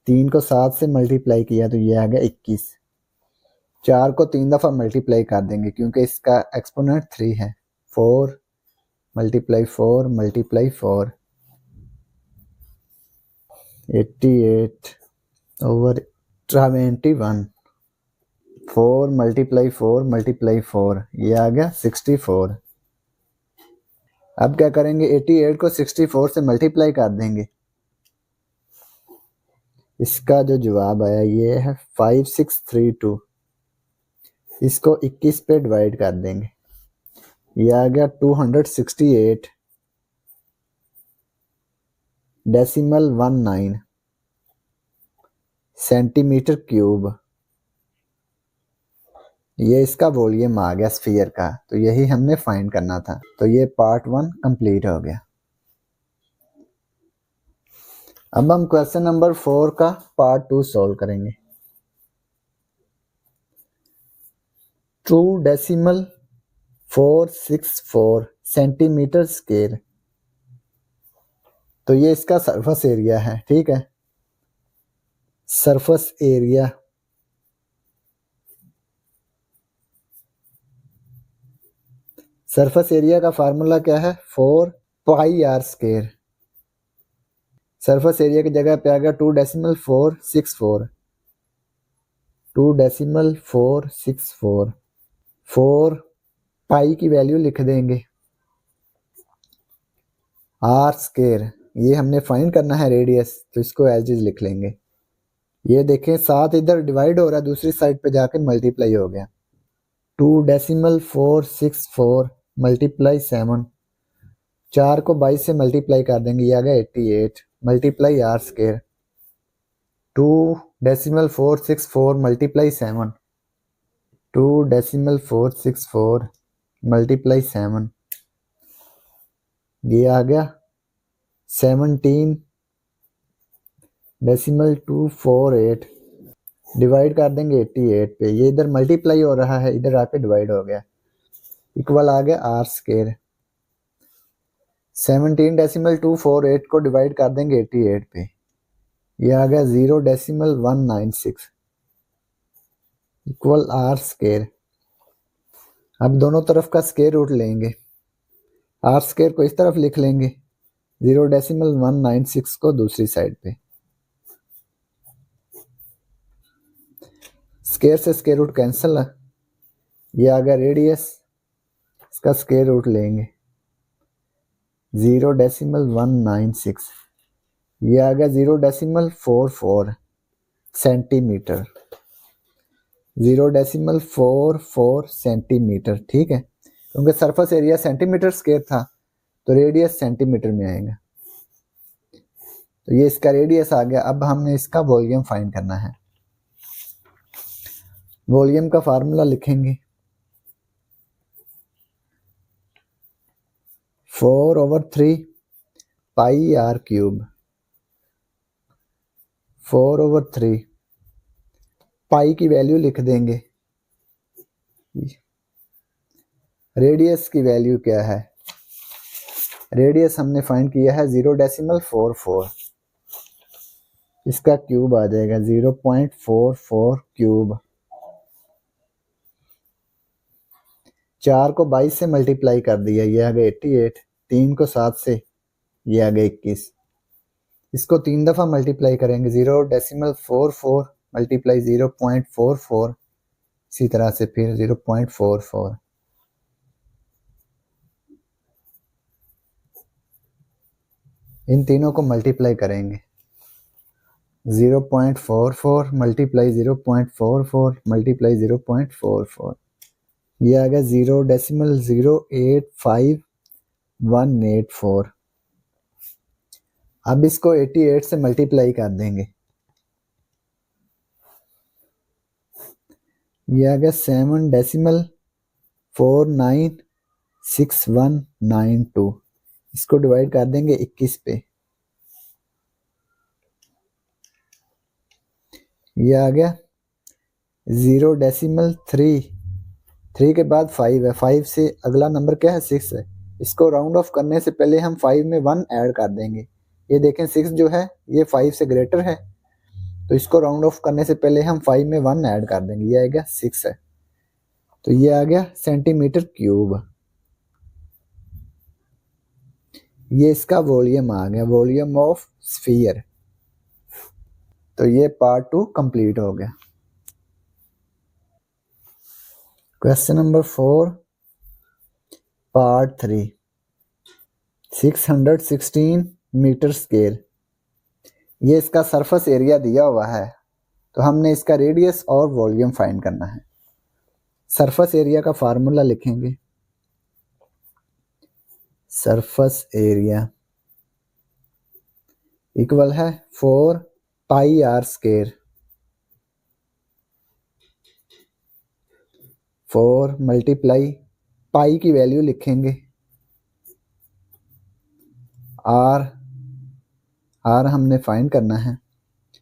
3 को 7 से मल्टीप्लाई किया तो ये आ गया 21। 4 को 3 दफ़ा मल्टीप्लाई कर देंगे क्योंकि इसका एक्सपोनेंट 3 है। 4 मल्टीप्लाई 4 मल्टीप्लाई 4, 88/21। 4 मल्टीप्लाई 4 मल्टीप्लाई 4, ये आ गया 64। अब क्या करेंगे 88 को 64 से मल्टीप्लाई कर देंगे, इसका जो जवाब आया ये है 5632। इसको 21 पे डिवाइड कर देंगे, ये आ गया 268.19 सेंटीमीटर क्यूब। ये इसका वॉल्यूम आ गया स्फीयर का, तो यही हमने फाइंड करना था। तो ये पार्ट 1 कंप्लीट हो गया। अब हम क्वेश्चन नंबर 4 का पार्ट 2 सॉल्व करेंगे। 2.464 सेंटीमीटर स्क्वायर, तो ये इसका सरफेस एरिया है। ठीक है, सरफेस एरिया का फार्मूला क्या है 4 pi r square. Surface area की जगह पे आ गया 2.464। 2.464, 4 पाई की वैल्यू लिख देंगे, आर स्क्वायर ये हमने फाइंड करना है रेडियस, तो इसको एज इज लिख लेंगे। ये देखें 7 इधर डिवाइड हो रहा है, दूसरी साइड पे जाके मल्टीप्लाई हो गया। 2.464 मल्टीप्लाई 7, 4 को 22 से मल्टीप्लाई कर देंगे, ये आ गया 88 multiply r square. 2.464 multiply 7, 2.464 multiply 7, ये आ गया 17.248 डिवाइड कर देंगे 88 पे, ये इधर मल्टीप्लाई हो रहा है, इधर आके डिवाइड हो गया, इक्वल आ गया आर स्केयर। 17.248 को डिवाइड कर देंगे 88 पे, ये आ गया 0.196 इक्वल आर स्केयर। अब दोनों तरफ का स्केयर रूट लेंगे, आर स्केयर को इस तरफ लिख लेंगे, 0.196 को दूसरी साइड पे, स्केयर से स्केयर रूट कैंसिल है, ये आ गया रेडियस, इसका स्केयर रूट लेंगे 0.196, ये आ गया 0.44 सेंटीमीटर, 0.44 सेंटीमीटर, ठीक है, क्योंकि सरफेस एरिया सेंटीमीटर स्क्वायर था तो रेडियस सेंटीमीटर में आएगा, तो ये इसका रेडियस आ गया। अब हमने इसका वॉल्यूम फाइंड करना है, वॉल्यूम का फार्मूला लिखेंगे 4/3 पाई आर क्यूब, 4/3 पाई की वैल्यू लिख देंगे, रेडियस की वैल्यू क्या है, रेडियस हमने फाइंड किया है 0.44, इसका क्यूब आ जाएगा 0.44 क्यूब, 4 को 22 से मल्टीप्लाई कर दिया, ये आ गया 88, 3 को 7 से, ये आ गया 21, इसको 3 दफ़ा मल्टीप्लाई करेंगे, 0.44 मल्टीप्लाई 0.44, इसी तरह से फिर 0.44, इन तीनों को मल्टीप्लाई करेंगे, 0.44 मल्टीप्लाई 0.44 मल्टीप्लाई 0.44, ये आ गया 0.085184। अब इसको 88 से मल्टीप्लाई कर देंगे, ये आ गया 7.496192, इसको डिवाइड कर देंगे 21 पे, ये आ गया 0.3, 3 के बाद 5 है, 5 से अगला नंबर क्या है 6 है, इसको राउंड ऑफ करने से पहले हम 5 में 1 ऐड कर देंगे, ये देखें 6 जो है ये 5 से ग्रेटर है, तो इसको राउंड ऑफ करने से पहले हम 5 में 1 ऐड कर देंगे, ये आएगा 6 है, तो ये आ गया सेंटीमीटर क्यूब, ये इसका वॉल्यूम आ गया, वॉल्यूम ऑफ स्फीयर। तो ये पार्ट 2 कंप्लीट हो गया। Question number 4 part 3, 616 metre square, ये इसका सरफेस एरिया दिया हुआ है, तो हमने इसका रेडियस और वॉल्यूम फाइंड करना है। सरफेस एरिया का फार्मूला लिखेंगे, सरफेस एरिया इक्वल है 4 pi r square, 4 multiply pi की वैल्यू लिखेंगे, आर हमने फाइंड करना है,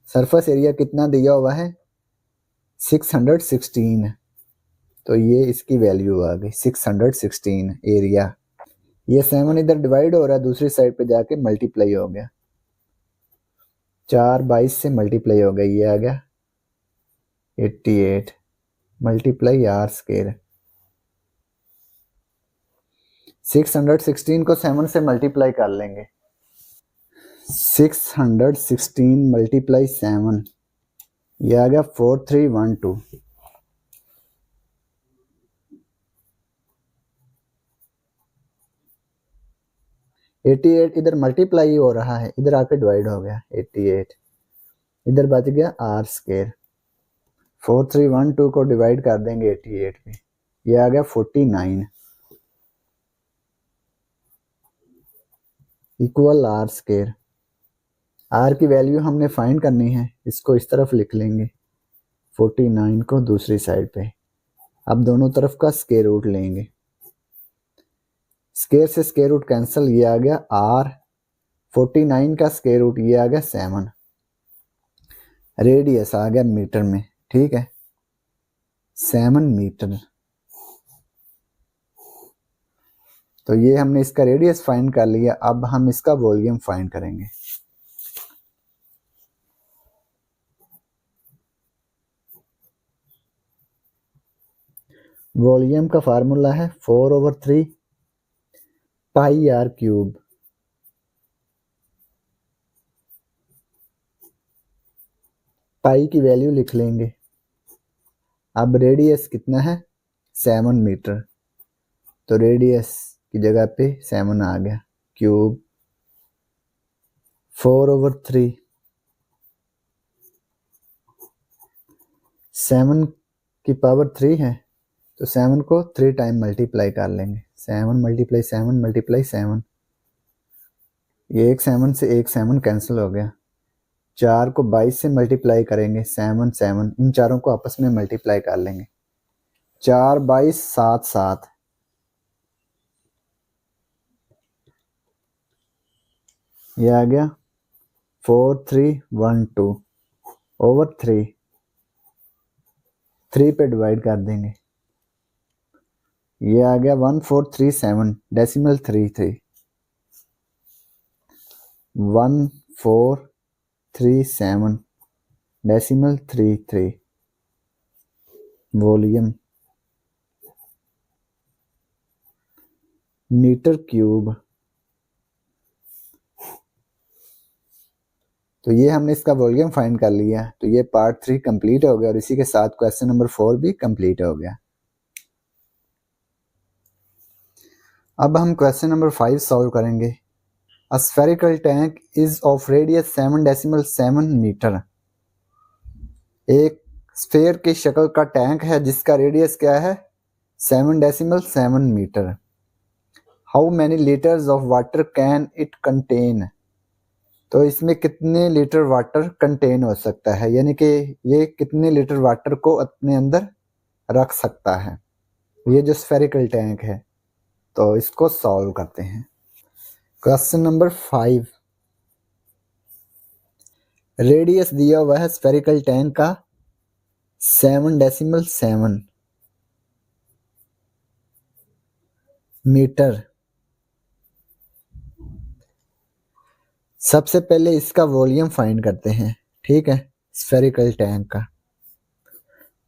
सरफेस एरिया कितना दिया हुआ है 616, तो ये इसकी वैल्यू आ गई 616 एरिया। ये 7 इधर डिवाइड हो रहा है, दूसरी साइड पे जाके मल्टीप्लाई हो गया, 4 22 से मल्टीप्लाई हो गया, ये आ गया 88 मल्टीप्लाई आर स्क्वायर, 616 को 7 से मल्टीप्लाई कर लेंगे, 616 मल्टीप्लाई 7, ये आ गया 4312, 88 इधर मल्टीप्लाई हो रहा है, इधर आके डिवाइड हो गया 88, इधर बच गया आर स्क्वायर, 4312 को डिवाइड कर देंगे 88 पे, ये आ गया 49 इक्वल आर स्क्वायर। आर की वैल्यू हमने फाइंड करनी है, इसको इस तरफ लिख लेंगे, 49 को दूसरी साइड पे, अब दोनों तरफ का स्क्वायर रूट लेंगे, स्क्वायर से स्क्वायर रूट कैंसिल, ये आ गया आर, 49 का स्क्वायर रूट ये आ गया 7, रेडियस आ गया मीटर में, ठीक है, 7 मीटर। तो ये हमने इसका रेडियस फाइंड कर लिया। अब हम इसका वॉल्यूम फाइंड करेंगे। वॉल्यूम का फार्मूला है 4/3 पाई आर क्यूब। पाई की वैल्यू लिख लेंगे। अब रेडियस कितना है, 7 मीटर, तो रेडियस की जगह पे 7 आ गया, क्यूब 4/3। 7 की पावर 3 है, तो 7 को 3 टाइम मल्टीप्लाई कर लेंगे। 7 मल्टीप्लाई 7 मल्टीप्लाई 7, ये एक 7 से एक 7 कैंसिल हो गया। 4 को 22 से मल्टीप्लाई करेंगे, 7 7, इन चारों को आपस में मल्टीप्लाई कर लेंगे। 4 22 7 7, ये आ गया 4312/3, 3 पे डिवाइड कर देंगे, ये आ गया 1437 decimal 33, 1437 decimal 33 volume metre cube. तो ये हमने इसका वॉल्यूम फाइंड कर लिया। तो ये पार्ट 3 कंप्लीट हो गया और इसी के साथ क्वेश्चन नंबर 4 भी कंप्लीट हो गया। अब हम क्वेश्चन नंबर 5 सॉल्व करेंगे। A spherical tank is of radius 7.7 metre. एक स्फेयर की शक्ल का टैंक है जिसका रेडियस क्या है, 7.7 metre. How many litres of water can it contain. तो इसमें कितने लीटर वाटर कंटेन हो सकता है, यानी कि ये कितने लीटर वाटर को अपने अंदर रख सकता है, ये जो स्फेरिकल टैंक है। तो इसको सॉल्व करते हैं। क्वेश्चन नंबर 5, रेडियस दिया हुआ है स्फेरिकल टैंक का 7.7 मीटर। सबसे पहले इसका वॉल्यूम फाइंड करते हैं, ठीक है। स्फेरिकल टैंक का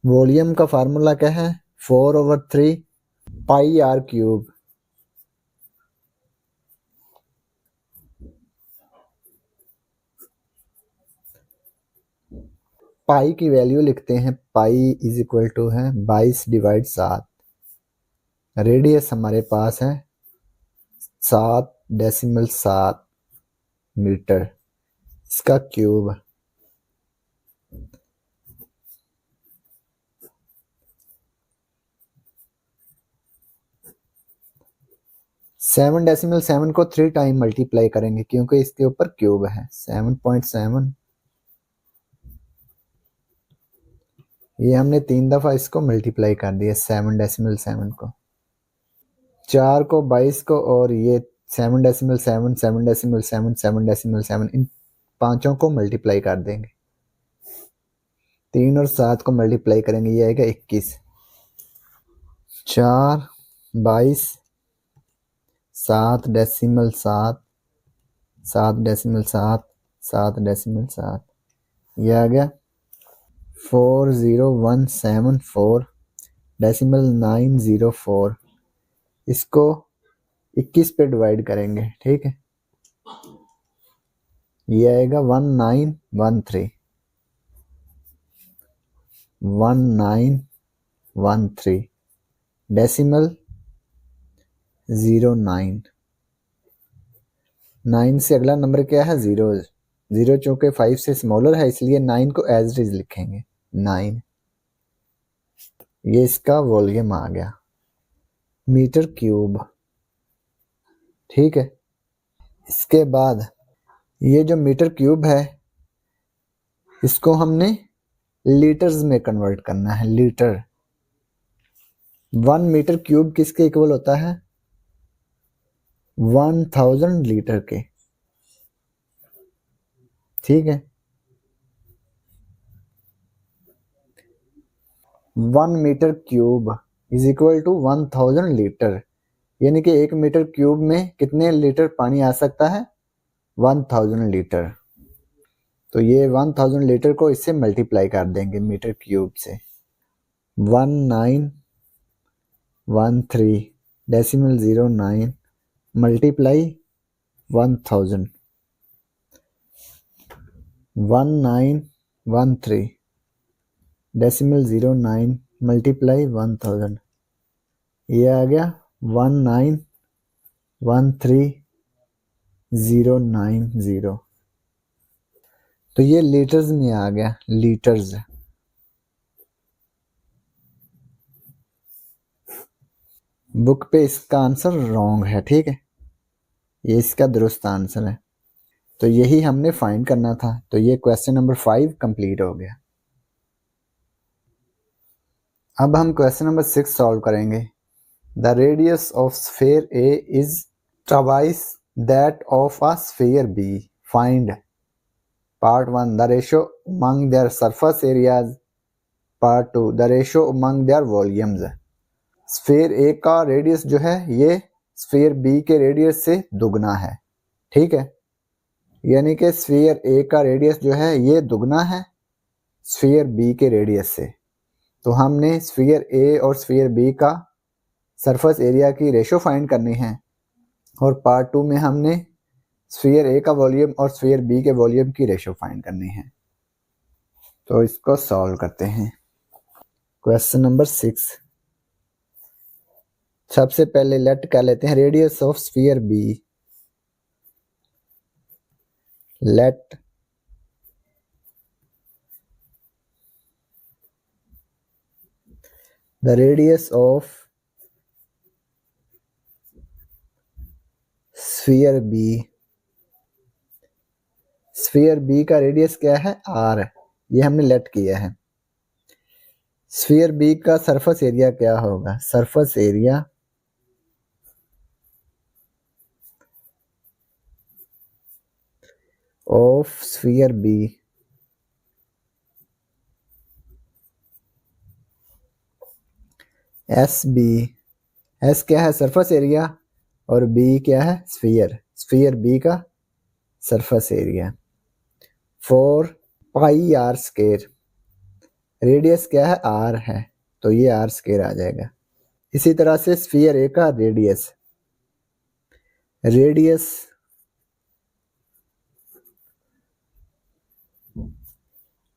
वॉल्यूम का फार्मूला क्या है, 4/3 पाई आर क्यूब। पाई की वैल्यू लिखते हैं, पाई इज इक्वल टू है 22/7। रेडियस हमारे पास है 7.7 मीटर, इसका क्यूब। सेवन डेसिमल 7 को 3 टाइम मल्टीप्लाई करेंगे क्योंकि इसके ऊपर क्यूब है। 7.7, ये हमने 3 दफा इसको मल्टीप्लाई कर दिया 7.7 को। 4 को 22 को और ये 7.7 7.7 7.7 इन पांचों को मल्टीप्लाई कर देंगे। 3 और 7 को मल्टीप्लाई करेंगे, ये आएगा 21। 4 22 7.7 7.7 7.7, ये आ गया 40174.904। इसको 21 पे डिवाइड करेंगे, ठीक है, ये आएगा 1913 डेसिमल 09। 9 से अगला नंबर क्या है, 0। 0 चूंकि 5 से स्मॉलर है इसलिए 9 को एज इट इज लिखेंगे 9। ये इसका वॉल्यूम आ गया मीटर क्यूब, ठीक है। इसके बाद ये जो मीटर क्यूब है इसको हमने लीटर्स में कन्वर्ट करना है। लीटर 1 मीटर क्यूब किसके इक्वल होता है, 1000 लीटर के, ठीक है। 1 metre cube is equal to 1000 litre, यानी कि 1 मीटर क्यूब में कितने लीटर पानी आ सकता है? 1000 लीटर। तो ये 1000 लीटर को इससे मल्टीप्लाई कर देंगे मीटर क्यूब से। 1913.09 मल्टीप्लाई 1000, 1913.09 मल्टीप्लाई 1000, ये आ गया 1913,090। तो ये लीटर्स में आ गया, लीटर्स। बुक पे इसका आंसर रॉन्ग है, ठीक है, ये इसका दुरुस्त आंसर है। तो यही हमने फाइंड करना था। तो ये क्वेश्चन नंबर 5 कंप्लीट हो गया। अब हम क्वेश्चन नंबर 6 सॉल्व करेंगे। The radius of sphere A is twice that of a sphere B, find. Part 1 the ratio among their surface areas, part 2 the ratio among their volumes. Sphere A का radius जो है ये sphere B के radius से दुगना है, ठीक है, यानी कि स्फीयर ए का रेडियस जो है ये दुगना है स्फीयर बी के रेडियस से। तो हमने स्फीयर ए और स्फीयर बी का सरफेस एरिया की रेशो फाइंड करनी है, और पार्ट 2 में हमने स्फीयर ए का वॉल्यूम और स्फीयर बी के वॉल्यूम की रेशो फाइंड करनी है। तो इसको सॉल्व करते हैं। क्वेश्चन नंबर 6, सबसे पहले लेट कर लेते हैं radius of sphere B. Let the radius of sphere B. Sphere B का रेडियस क्या है? आर, ये हमने लेट किया है। स्फीयर बी का सरफेस एरिया क्या होगा? Surface area of sphere B S B. S क्या है? सरफेस एरिया, और बी क्या है? स्फीयर। स्फीयर बी का surface area 4 pi r square. Radius क्या है? आर है, तो ये आर स्केयर आ जाएगा। इसी तरह से स्फीयर ए का radius, radius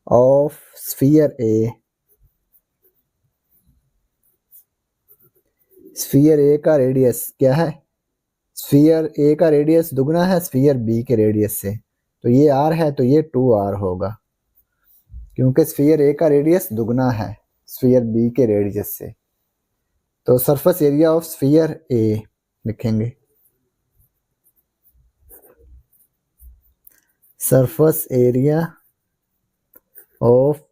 of sphere A, sphere A का रेडियस क्या है? स्फीयर ए का रेडियस दुगना है स्फीयर बी के रेडियस से, तो ये आर है, तो ये 2r होगा, क्योंकि स्फीयर ए का रेडियस दुगना है स्फीयर बी के रेडियस से। तो सरफेस एरिया ऑफ स्फीयर ए लिखेंगे, surface area of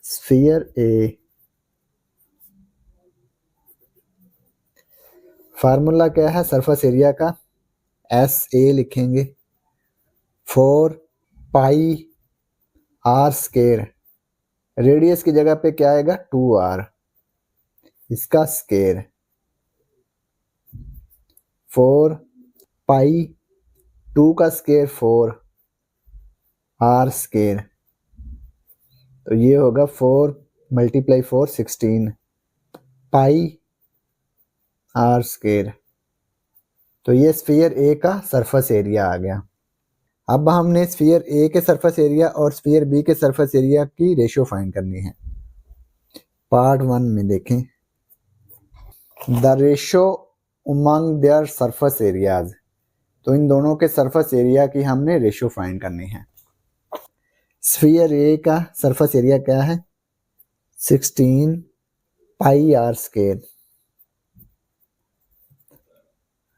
sphere A. Formula क्या है सरफेस एरिया का? एस ए लिखेंगे 4 पाई आर स्केयर। रेडियस की जगह पे क्या आएगा? 2r, इसका स्केयर 4 पाई 2 का स्केयर 4 आर स्केयर, तो ये होगा 4 मल्टीप्लाई 4 16 पाई आर स्केयर। तो ये स्फीयर ए का सरफेस एरिया आ गया। अब हमने स्फीयर ए के सरफेस एरिया और स्फीयर बी के सरफेस एरिया की रेशियो फाइंड करनी है। पार्ट 1 में देखें, the ratio among their surface areas. तो इन दोनों के सरफेस एरिया की हमने रेशियो फाइंड करनी है। स्फीयर ए का सरफेस एरिया क्या है? 16 pi r square,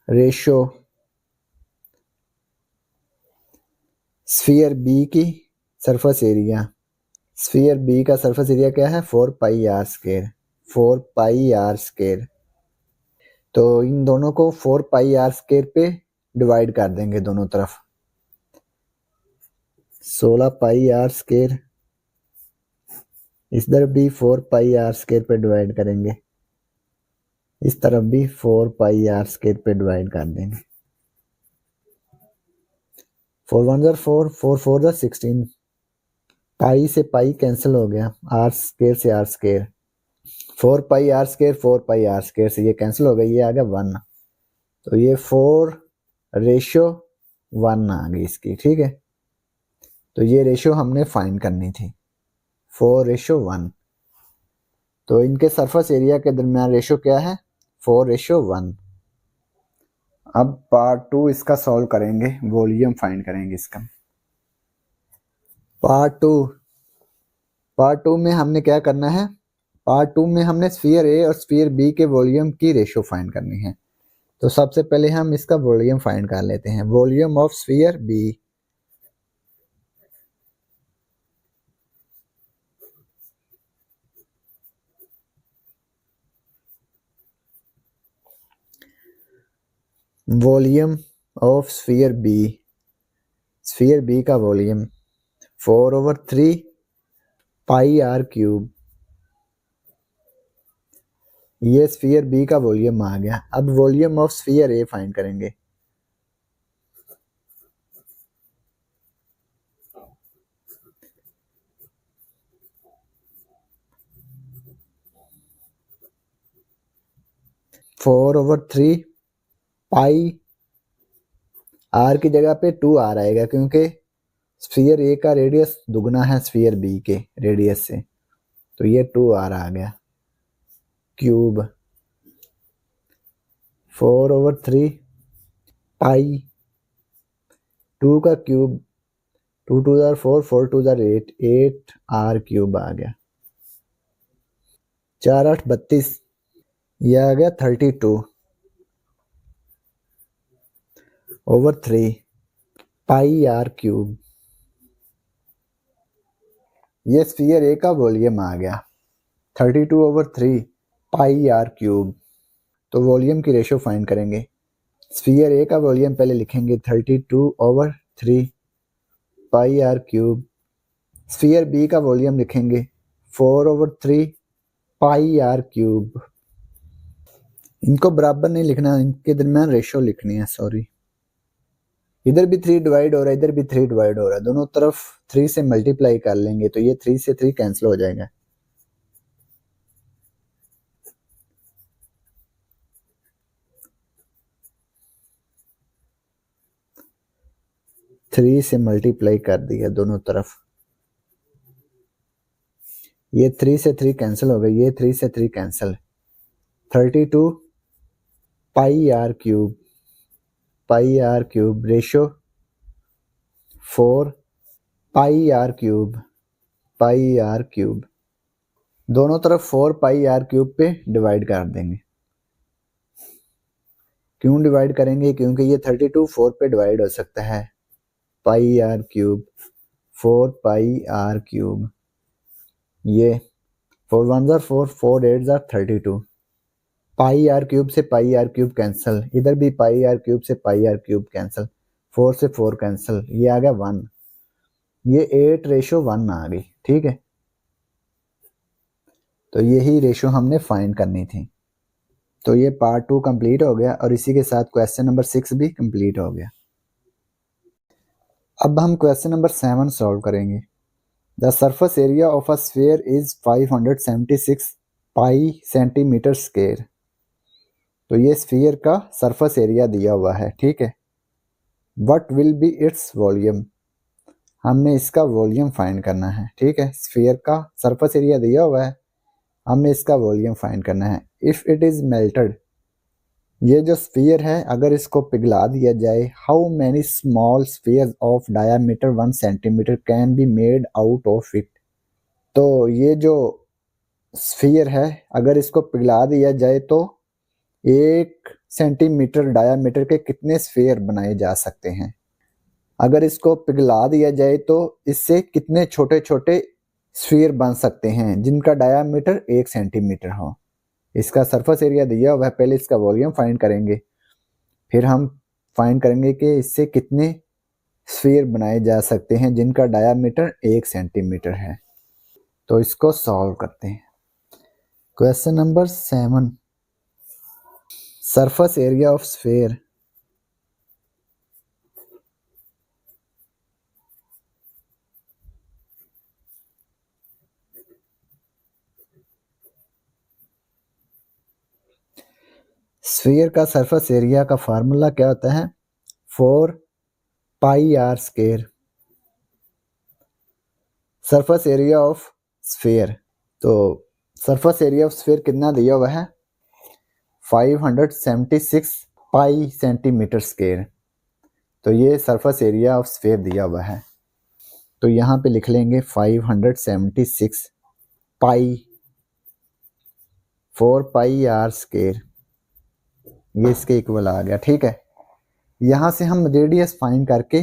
ratio sphere B की सरफेस एरिया, स्फीयर बी का सरफेस एरिया क्या है? 4 pi r square, 4 pi r square. तो इन दोनों को 4 पाई आर स्केयर पे डिवाइड कर देंगे दोनों तरफ, 16 पाई आर स्केयर इस तरफ भी 4 पाई आर स्क्वायर पे डिवाइड करेंगे, इस तरफ भी 4 पाई आर स्क्वायर पे डिवाइड कर देंगे। 4 1 ज़ा 4, 4 4 ज़ा 16, पाई से पाई कैंसिल हो गया, आर स्क्वायर से r square, 4 pi r square 4 pi r square से ये कैंसिल हो गया, ये आ गया 1, तो ये 4:1 आ गई इसकी, ठीक है। तो ये रेशियो हमने फाइंड करनी थी, 4:1। तो इनके सरफेस एरिया के दरमियान रेशियो क्या है, 4:1। अब पार्ट 2 इसका सॉल्व करेंगे, वॉल्यूम फाइंड करेंगे इसका। पार्ट टू में हमने क्या करना है, पार्ट 2 में हमने स्फीयर ए और स्फीयर बी के वॉल्यूम की रेशियो फाइंड करनी है। तो सबसे पहले हम इसका वॉल्यूम फाइंड कर लेते हैं, volume of sphere B. Volume of sphere B का वॉल्यूम 4/3 पाई आर क्यूब, ये स्फीयर बी का वॉल्यूम आ गया। अब volume of sphere A find करेंगे, four over three pi, r की जगह पे 2 आर आएगा क्योंकि स्फीयर ए का रेडियस दुगना है स्फीयर बी के रेडियस से, तो ये 2 आर आ गया क्यूब, 4/3 पाई, 2 का क्यूब, 2 2 ज़ा 4, 4 2 ज़ा 8, 8 आर क्यूब आ गया, 4 8 32, ये आ गया 32/3 पाई आर क्यूब। ये स्फीयर ए का वॉल्यूम आ गया 32/3 पाई आर क्यूब। तो वॉल्यूम की रेशियो फाइंड करेंगे, स्फीयर ए का वॉल्यूम पहले लिखेंगे 32/3 पाई आर क्यूब, स्फीयर बी का वॉल्यूम लिखेंगे 4/3 पाई आर क्यूब। इनको बराबर नहीं लिखना, इनके दरमियान रेशियो लिखनी है, सॉरी। इधर भी 3 डिवाइड हो रहा है, इधर भी 3 डिवाइड हो रहा है, दोनों तरफ 3 से मल्टीप्लाई कर लेंगे तो ये 3 से 3 कैंसिल हो जाएगा। थ्री से मल्टीप्लाई कर दिया दोनों तरफ, ये 3 से 3 कैंसिल हो गई, ये 3 से 3 cancel, 32 pi r cube, pi r cube ratio 4 pi r cube, pi r cube, दोनों तरफ 4 पाई आर क्यूब पे डिवाइड कर देंगे। क्यों डिवाइड करेंगे, क्योंकि ये 32 4 पे डिवाइड हो सकता है, pi r cube, 4 pi r cube, ये 4 1 ज़ा 4, 4 8 ज़ा 32, पाई आर क्यूब से पाई आर क्यूब कैंसिल, इधर भी पाई आर क्यूब से पाई आर क्यूब कैंसिल, 4 से 4 कैंसिल, ये आ गया 1, ये 8:1 आ गई, ठीक है। तो यही रेशियो हमने फाइंड करनी थी। तो ये पार्ट 2 कंप्लीट हो गया और इसी के साथ क्वेश्चन नंबर 6 भी कंप्लीट हो गया। अब हम क्वेश्चन नंबर 7 सॉल्व करेंगे। The surface area of a sphere is 576 pi centimetre square. तो ये स्फीयर का सरफेस एरिया दिया हुआ है, ठीक है। What will be its volume, हमने इसका वॉल्यूम फाइंड करना है, ठीक है। स्फीयर का सरफेस एरिया दिया हुआ है, हमने इसका वॉल्यूम फाइंड करना है। इफ इट इज मेल्टेड, ये जो स्फीयर है अगर इसको पिघला दिया जाए, how many small sphere of diameter 1 centimetre can be made out of it. तो ये जो स्फीयर है अगर इसको पिघला दिया जाए तो 1 सेंटीमीटर डायामीटर के कितने स्फीयर बनाए जा सकते हैं। अगर इसको पिघला दिया जाए तो इससे कितने छोटे छोटे स्फीयर बन सकते हैं जिनका डायामीटर 1 सेंटीमीटर हो। इसका सरफेस एरिया दिया हुआ है, पहले इसका वॉल्यूम फाइंड करेंगे, फिर हम फाइंड करेंगे कि इससे कितने स्फीयर बनाए जा सकते हैं जिनका डायामीटर 1 सेंटीमीटर है। तो इसको सॉल्व करते हैं। Question number 7, surface area of sphere. Sphere का सरफेस एरिया का फार्मूला क्या होता है? 4 pi r square. Surface area of sphere, तो सरफेस एरिया ऑफ स्फीयर कितना दिया हुआ है? 576 पाई सेंटीमीटर स्क्वायर। तो ये सरफेस एरिया ऑफ स्फीयर दिया हुआ है, तो यहाँ पे लिख लेंगे 576 पाई 4 पाई आर स्क्वायर, ये इसके इक्वल आ गया। ठीक है, यहाँ से हम रेडियस फाइंड करके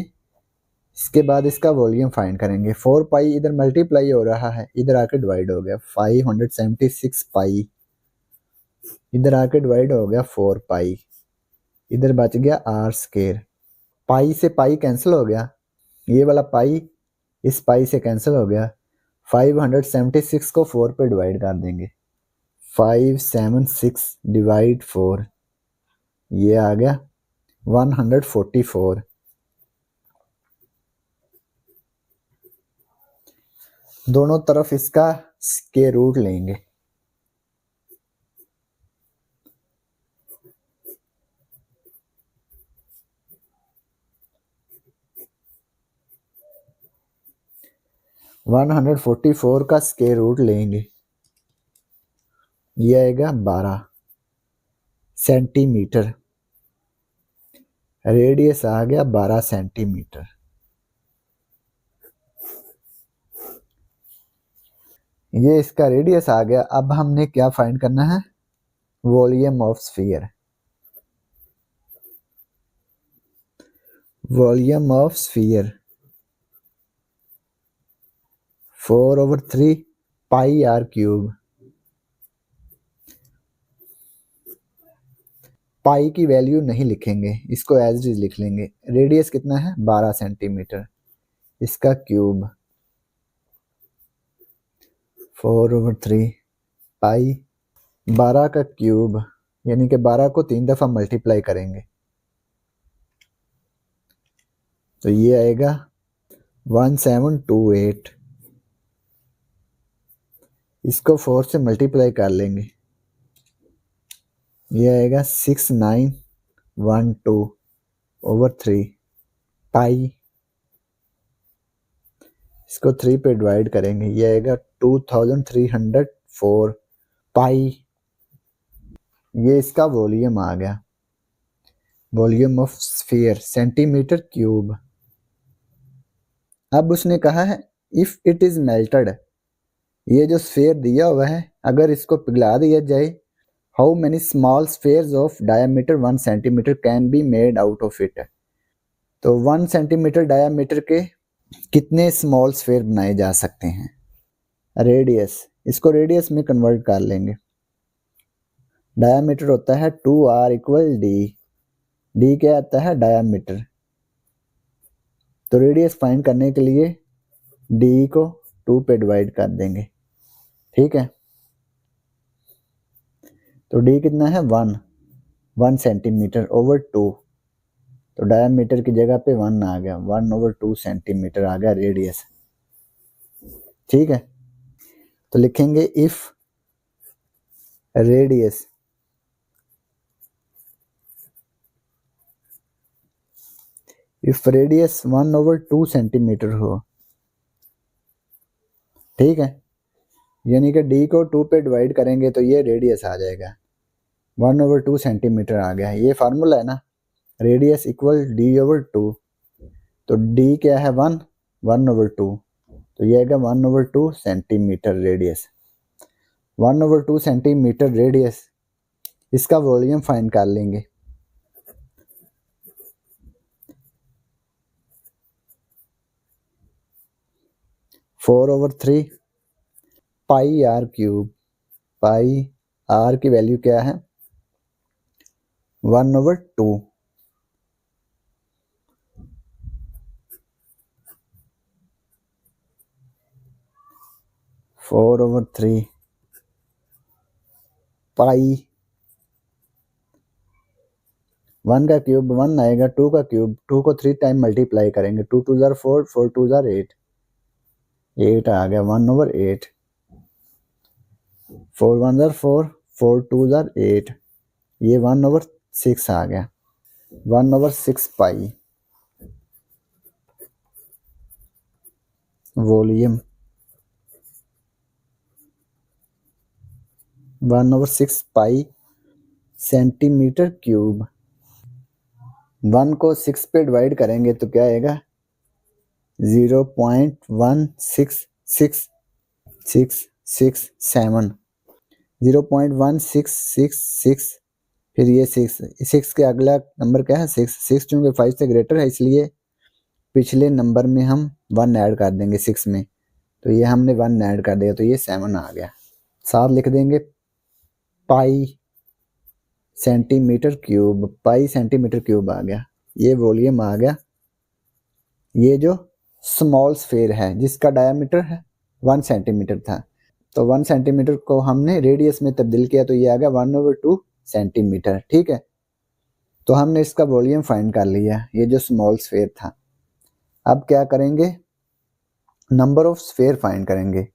इसके बाद इसका वॉल्यूम फाइंड करेंगे। 4 पाई इधर मल्टीप्लाई हो रहा है, इधर आके डिवाइड हो गया 576 पाई, इधर आके डिवाइड हो गया 4 पाई, इधर बच गया आर स्क्वायर। पाई से पाई कैंसिल हो गया, ये वाला पाई इस पाई से कैंसिल हो गया। 576 को 4 पे डिवाइड कर देंगे, 576 डिवाइड 4, ये आ गया 144। दोनों तरफ इसका स्क्वायर रूट लेंगे। वन 144 का स्क्वायर रूट लेंगे, ये आएगा 12 सेंटीमीटर। रेडियस आ गया 12 सेंटीमीटर। ये इसका रेडियस आ गया। अब हमने क्या फाइंड करना है? Volume of sphere. Volume of sphere 4/3 pi r cube. Pi की वैल्यू नहीं लिखेंगे, इसको एज इट लिख लेंगे। रेडियस कितना है? 12 सेंटीमीटर, इसका क्यूब 4/3 पाई 12 का क्यूब, यानी कि 12 को 3 दफा मल्टीप्लाई करेंगे तो ये आएगा 1728। इसको 4 से मल्टीप्लाई कर लेंगे, ये आएगा 6912/3 पाई। इसको 3 पे डिवाइड करेंगे, ये आएगा 2304 पाई। ये इसका वॉल्यूम आ गया, volume of sphere centimetre cube. अब उसने कहा है इफ इट इज मेल्टेड, ये जो स्फीयर दिया हुआ है अगर इसको पिघला दिया जाए, how many small spheres of diameter 1 centimetre can be made out of it. तो 1 सेंटीमीटर डायमीटर के कितने स्मॉल स्फीयर बनाए जा सकते हैं? रेडियस, इसको रेडियस में कन्वर्ट कर लेंगे। डायमीटर होता है 2r इक्वल डी, डी क्या आता है? डायमीटर। तो रेडियस फाइंड करने के लिए डी को 2 पे डिवाइड कर देंगे। ठीक है, तो डी कितना है? 1 सेंटीमीटर ओवर 2, तो डायमीटर की जगह पे 1 आ गया, 1/2 सेंटीमीटर आ गया रेडियस। ठीक है, तो लिखेंगे if radius if radius 1/2 centimetre हो, ठीक है, यानी कि डी को 2 पे डिवाइड करेंगे तो ये रेडियस आ जाएगा, 1/2 सेंटीमीटर आ गया। ये फार्मूला है ना, रेडियस इक्वल d/2। तो डी क्या है? 1/2, तो ये आएगा 1/2 सेंटीमीटर रेडियस। 1/2 सेंटीमीटर रेडियस, इसका वॉल्यूम फाइंड कर लेंगे। Four over 3 pi r cube, pi r की वैल्यू क्या है? 1/2। 4/3 पाई 1 का क्यूब 1 आएगा, 2 का क्यूब 2 को 3 टाइम मल्टीप्लाई करेंगे, 2 2 ज़ार 4, 4 2 ज़ार 8, 8 आ गया 1/8, 4 1 ज़ार 4, 4 2 ज़ार 8, ये 1/6 आ गया, 1/6 पाई वॉल्यूम 1/6 पाई सेंटीमीटर क्यूब। 1 को 6 पे डिवाइड करेंगे तो क्या आएगा 0.166667, 0.1666, फिर ये 6 के अगला नंबर क्या है 6 चूंकि 5 से ग्रेटर है इसलिए पिछले नंबर में हम 1 ऐड कर देंगे 6 में, तो ये हमने 1 ऐड कर दिया तो ये 7 आ गया। साथ लिख देंगे pi centimetre cube, pi centimetre cube आ गया, ये वॉल्यूम आ गया। ये जो स्मॉल स्फीयर है जिसका डायमीटर है 1 सेंटीमीटर था, तो 1 सेंटीमीटर को हमने रेडियस में तब्दील किया तो ये आ गया 1/2 सेंटीमीटर। ठीक है, तो हमने इसका वॉल्यूम फाइंड कर लिया, ये जो स्मॉल स्फीयर था। अब क्या करेंगे, नंबर ऑफ स्फीयर फाइंड करेंगे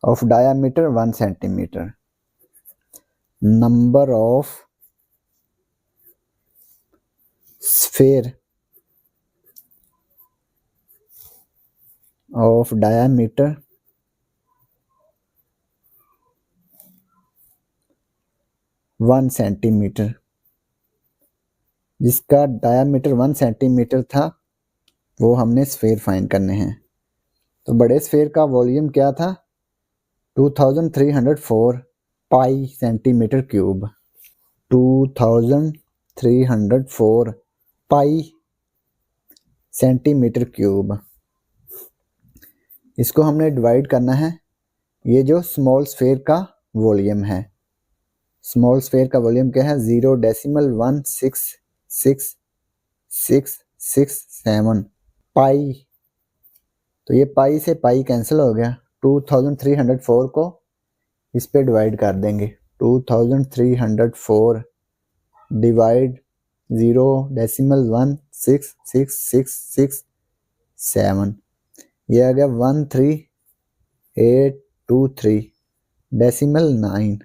of diameter 1 centimetre. Number of sphere of diameter 1 centimetre, जिसका डायमीटर 1 सेंटीमीटर था वो हमने स्फीयर फाइंड करने हैं। तो बड़े स्फीयर का वॉल्यूम क्या था 2304 पाई सेंटीमीटर क्यूब, 2304 पाई सेंटीमीटर क्यूब। इसको हमने डिवाइड करना है, ये जो स्मॉल स्फीयर का वॉल्यूम है, स्मॉल स्फीयर का वॉल्यूम क्या है 0.166667 पाई, तो ये पाई से पाई कैंसिल हो गया, 2304 को इस पे डिवाइड कर देंगे, 2304 डिवाइड 0.166667, ये आ गया 13823.9।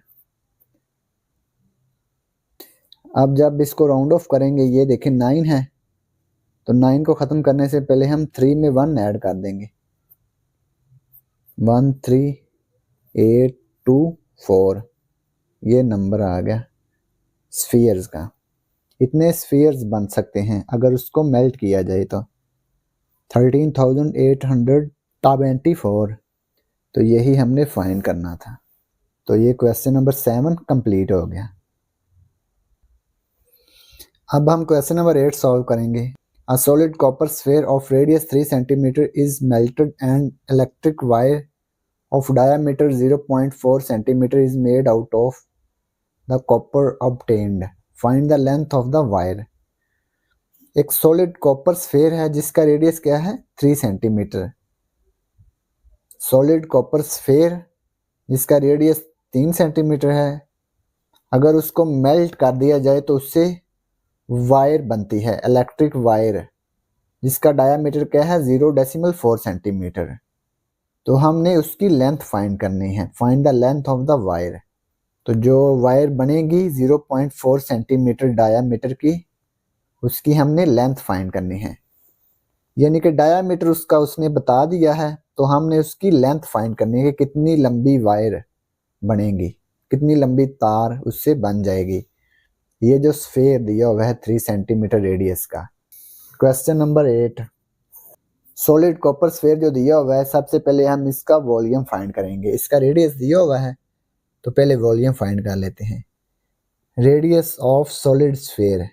अब जब इसको राउंड ऑफ करेंगे, ये देखें 9 है, तो 9 को ख़त्म करने से पहले हम 3 में 1 ऐड कर देंगे, 13824, ये नंबर आ गया स्फीयर्स का। इतने स्फीयर्स बन सकते हैं अगर उसको मेल्ट किया जाए तो 13,824, तो यही हमने फाइंड करना था। तो ये क्वेश्चन नंबर 7 कंप्लीट हो गया। अब हम क्वेश्चन नंबर 8 सॉल्व करेंगे। A solid copper sphere of radius 3 cm is melted and electric wire of diameter 0.4 cm is made out of the copper obtained. Find the length of the wire. एक solid copper sphere है जिसका radius क्या है 3 centimetre. Solid copper sphere जिसका radius 3 centimetre है, अगर उसको melt कर दिया जाए तो उससे वायर बनती है, इलेक्ट्रिक वायर, जिसका डायामीटर क्या है 0.4 सेंटीमीटर। तो हमने उसकी लेंथ फाइंड करनी है, find the length of the wire. तो जो वायर बनेगी 0.4 सेंटीमीटर डायामीटर की, उसकी हमने लेंथ फाइंड करनी है, यानी कि डायामीटर उसका उसने बता दिया है, तो हमने उसकी लेंथ फाइंड करनी है कि कितनी लंबी वायर बनेगी, कितनी लंबी तार उससे बन जाएगी। ये जो स्फीयर दिया हुआ है 3 सेंटीमीटर रेडियस का। Question number 8, solid copper sphere जो दिया हुआ है, सबसे पहले हम इसका वॉल्यूम फाइंड करेंगे। इसका रेडियस दिया हुआ है तो पहले वॉल्यूम फाइंड कर लेते हैं। Radius of solid sphere,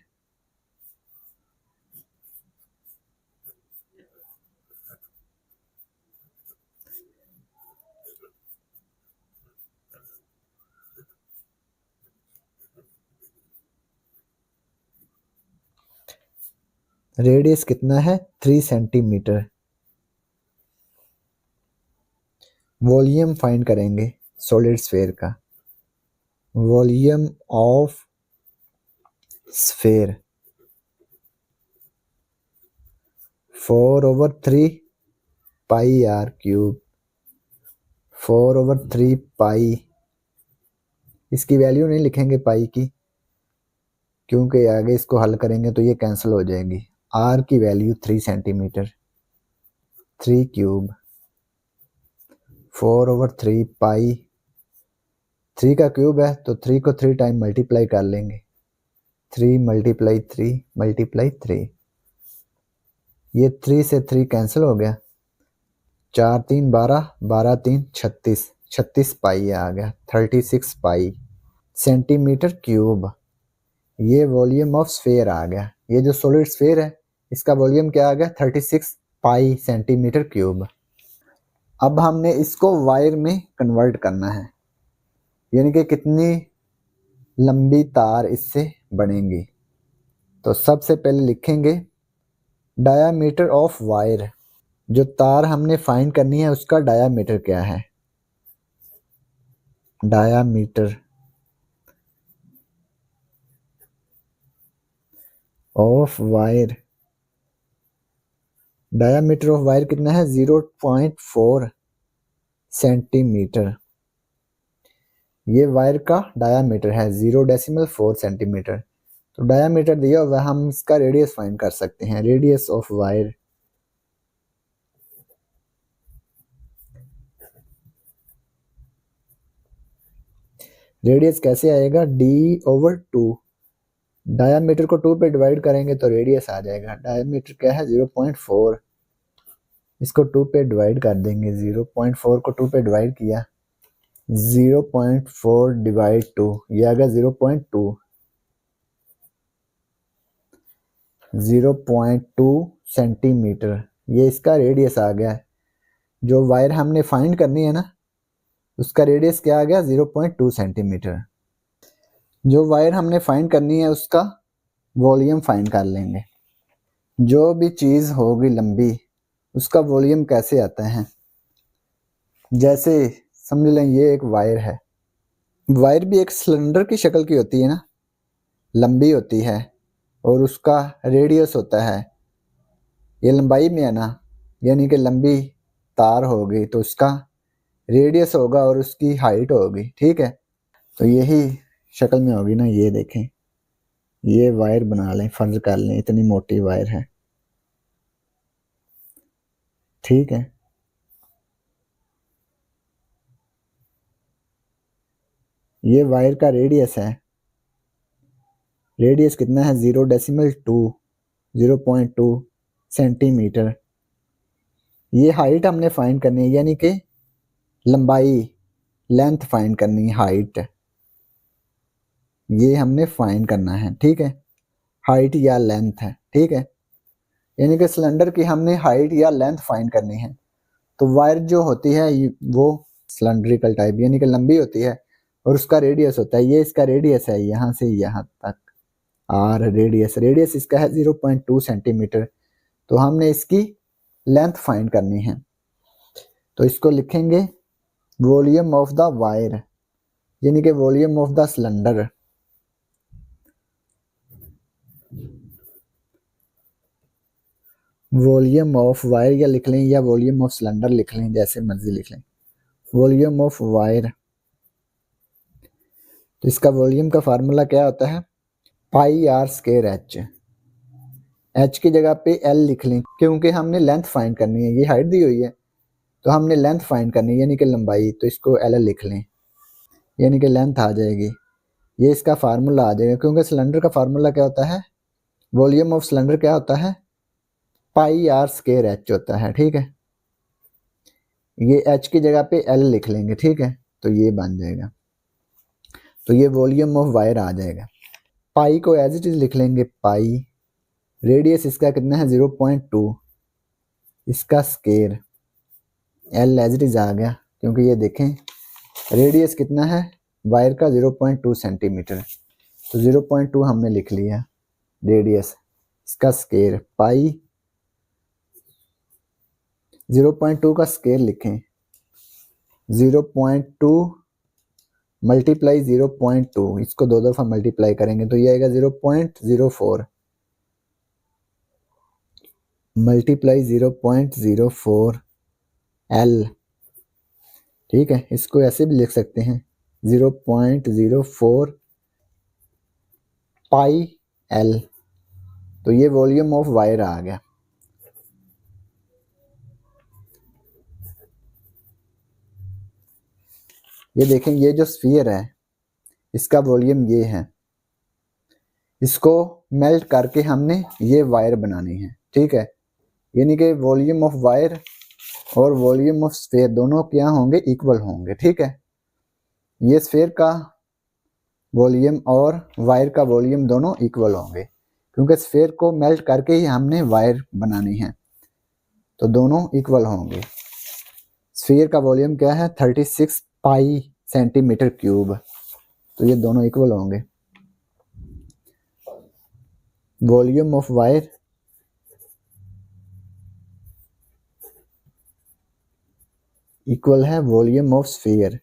radius कितना है 3 सेंटीमीटर। वॉल्यूम फाइंड करेंगे सॉलिड स्फेयर का। Volume of sphere 4/3 pi r cube, 4/3 pi. इसकी वैल्यू नहीं लिखेंगे पाई की, क्योंकि आगे इसको हल करेंगे तो ये कैंसिल हो जाएगी। आर की वैल्यू 3 सेंटीमीटर, 3 क्यूब 4/3 पाई। 3 का क्यूब है तो 3 को 3 टाइम मल्टीप्लाई कर लेंगे। 3 × 3 × 3, ये 3 से 3 कैंसिल हो गया। 4 × 3 12, 12 × 3 36, 36 पाई आ गया, 36 पाई सेंटीमीटर क्यूब। ये वॉल्यूम ऑफ स्फेयर आ गया। ये जो सॉलिड स्फेयर है इसका वॉल्यूम क्या आ गया, 36 पाई सेंटीमीटर क्यूब। अब हमने इसको वायर में कन्वर्ट करना है, यानी कि कितनी लंबी तार इससे बनेंगी। तो सबसे पहले लिखेंगे डायामीटर ऑफ वायर। जो तार हमने फाइंड करनी है उसका डायामीटर क्या है। Diameter of wire, diameter of wire कितना है, 0.4 सेंटीमीटर। ये वायर का डायामीटर है 0.4 सेंटीमीटर। तो डायामीटर दिया हुआ, हम इसका रेडियस फाइंड कर सकते हैं। रेडियस ऑफ वायर रेडियस कैसे आएगा, d/2। डायामीटर को 2 पे डिवाइड करेंगे तो रेडियस आ जाएगा। डायामीटर क्या है 0.4, इसको 2 पे डिवाइड कर देंगे। 0.4 को 2 पे डिवाइड किया, 0.4 डिवाइड 2, ये आ गया 0.2, 0.2 सेंटीमीटर। ये इसका रेडियस आ गया। जो वायर हमने फाइंड करनी है ना उसका रेडियस क्या आ गया, 0.2 सेंटीमीटर। जो वायर हमने फाइंड करनी है उसका वॉल्यूम फाइंड कर लेंगे। जो भी चीज़ होगी लंबी उसका वॉल्यूम कैसे आता है, जैसे समझ लें ये एक वायर है। वायर भी एक सिलेंडर की शक्ल की होती है ना, लंबी होती है और उसका रेडियस होता है। ये लंबाई में है ना, यानी कि लंबी तार होगी तो उसका रेडियस होगा और उसकी हाइट होगी, ठीक है। तो यही शक्ल में होगी ना, ये देखें, ये वायर बना लें, फर्ज कर लें इतनी मोटी वायर है, ठीक है। ये वायर का रेडियस है, रेडियस कितना है 0.2 सेंटीमीटर। ये हाइट हमने फाइंड करनी है, यानी कि लंबाई, लेंथ फाइंड करनी है, हाइट ये हमने फाइंड करना है, ठीक है। हाइट या लेंथ है, ठीक है। यानी कि सिलेंडर की हमने हाइट या लेंथ फाइंड करनी है। तो वायर जो होती है वो सिलेंड्रिकल टाइप, यानी कि लंबी होती है और उसका रेडियस होता है, ये इसका रेडियस है यहाँ से यहाँ तक, आर रेडियस। रेडियस इसका है 0.2 सेंटीमीटर। तो हमने इसकी लेंथ फाइंड करनी है, तो इसको लिखेंगे वॉल्यूम ऑफ द वायर, यानी कि volume of the cylinder. Volume of wire या लिख लें या वॉल्यूम ऑफ सिलेंडर लिख लें, जैसे मर्जी लिख लें। वॉल्यूम ऑफ वायर, तो इसका वॉल्यूम का फार्मूला क्या होता है, πr²h। h की जगह पे l लिख लें, क्योंकि हमने लेंथ फाइंड करनी है। ये हाइट दी हुई है तो हमने लेंथ फाइंड करनी है, यानी कि लंबाई, तो इसको l लिख लें, यानी कि लेंथ आ जाएगी। ये इसका फार्मूला आ जाएगा, क्योंकि सिलेंडर का फार्मूला क्या होता है, वॉल्यूम ऑफ सिलेंडर क्या होता है, πr² होता है, ठीक है। ये h की जगह पे l लिख लेंगे, ठीक है, तो ये बन जाएगा। तो ये वॉल्यूम ऑफ वायर आ जाएगा। पाई को एज इट इज लिख लेंगे, पाई। रेडियस इसका कितना है 0.2, इसका square l as it is आ गया, क्योंकि ये देखें रेडियस कितना है वायर का 0.2 सेंटीमीटर। तो 0.2 हमने लिख लिया रेडियस, इसका स्केयर पाई, 0.2 का स्केयर लिखें, 0.2 मल्टीप्लाई 0.2, इसको 2 दफ़ा मल्टीप्लाई करेंगे तो ये आएगा 0.04 मल्टीप्लाई 0.04 L। ठीक है, इसको ऐसे भी लिख सकते हैं 0.04 पाई L। तो ये वॉल्यूम ऑफ वायर आ गया। ये देखें, ये जो स्फीयर है इसका वॉल्यूम ये है, इसको मेल्ट करके हमने ये वायर बनानी है। ठीक है, यानी कि वॉल्यूम ऑफ वायर और वॉल्यूम ऑफ स्फीयर दोनों क्या होंगे, इक्वल होंगे। ठीक है, ये स्फीयर का वॉल्यूम और वायर का वॉल्यूम दोनों इक्वल होंगे, क्योंकि स्फीयर को मेल्ट करके ही हमने वायर बनानी है, तो दोनों इक्वल होंगे। स्फीयर का वॉल्यूम क्या है, 36 पाई सेंटीमीटर क्यूब, तो ये दोनों इक्वल होंगे। वॉल्यूम ऑफ वायर इक्वल है volume of sphere.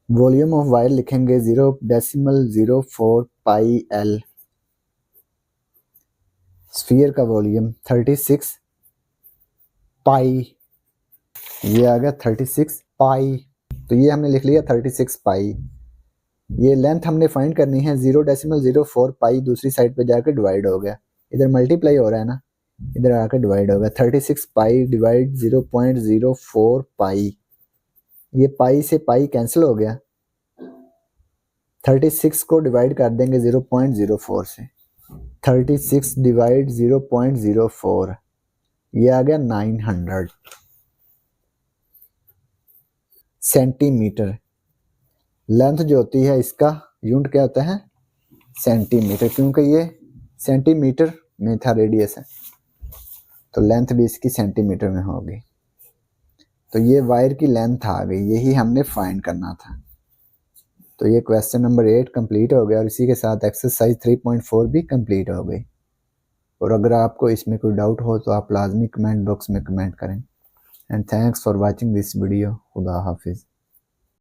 Volume of wire लिखेंगे 0.04 पाई L। स्फीयर का वॉल्यूम 36 पाई, ये आ गया 36 पाई, तो ये हमने लिख लिया 36 पाई। ये लेंथ हमने फाइंड करनी है, 0.04 पाई दूसरी साइड पे जाकर डिवाइड हो गया, इधर मल्टीप्लाई हो रहा है ना, इधर आकर डिवाइड हो गया। 36 पाई डिवाइड 0.04 पाई, ये पाई से पाई कैंसिल हो गया। 36 को डिवाइड कर देंगे 0.04 से, 36 डिवाइड 0.04, ये आ गया 900 सेंटीमीटर। लेंथ जो होती है इसका यूनिट क्या होता है, सेंटीमीटर, क्योंकि ये सेंटीमीटर में था रेडियस है, तो लेंथ भी इसकी सेंटीमीटर में होगी। तो ये वायर की लेंथ आ गई, यही हमने फाइंड करना था। तो ये क्वेश्चन नंबर 8 कंप्लीट हो गया और इसी के साथ एक्सरसाइज 3.4 भी कंप्लीट हो गई। और अगर आपको इसमें कोई डाउट हो तो आप लाजमी कमेंट बॉक्स में कमेंट करें। And thanks for watching this video. खुदा हाफिज़।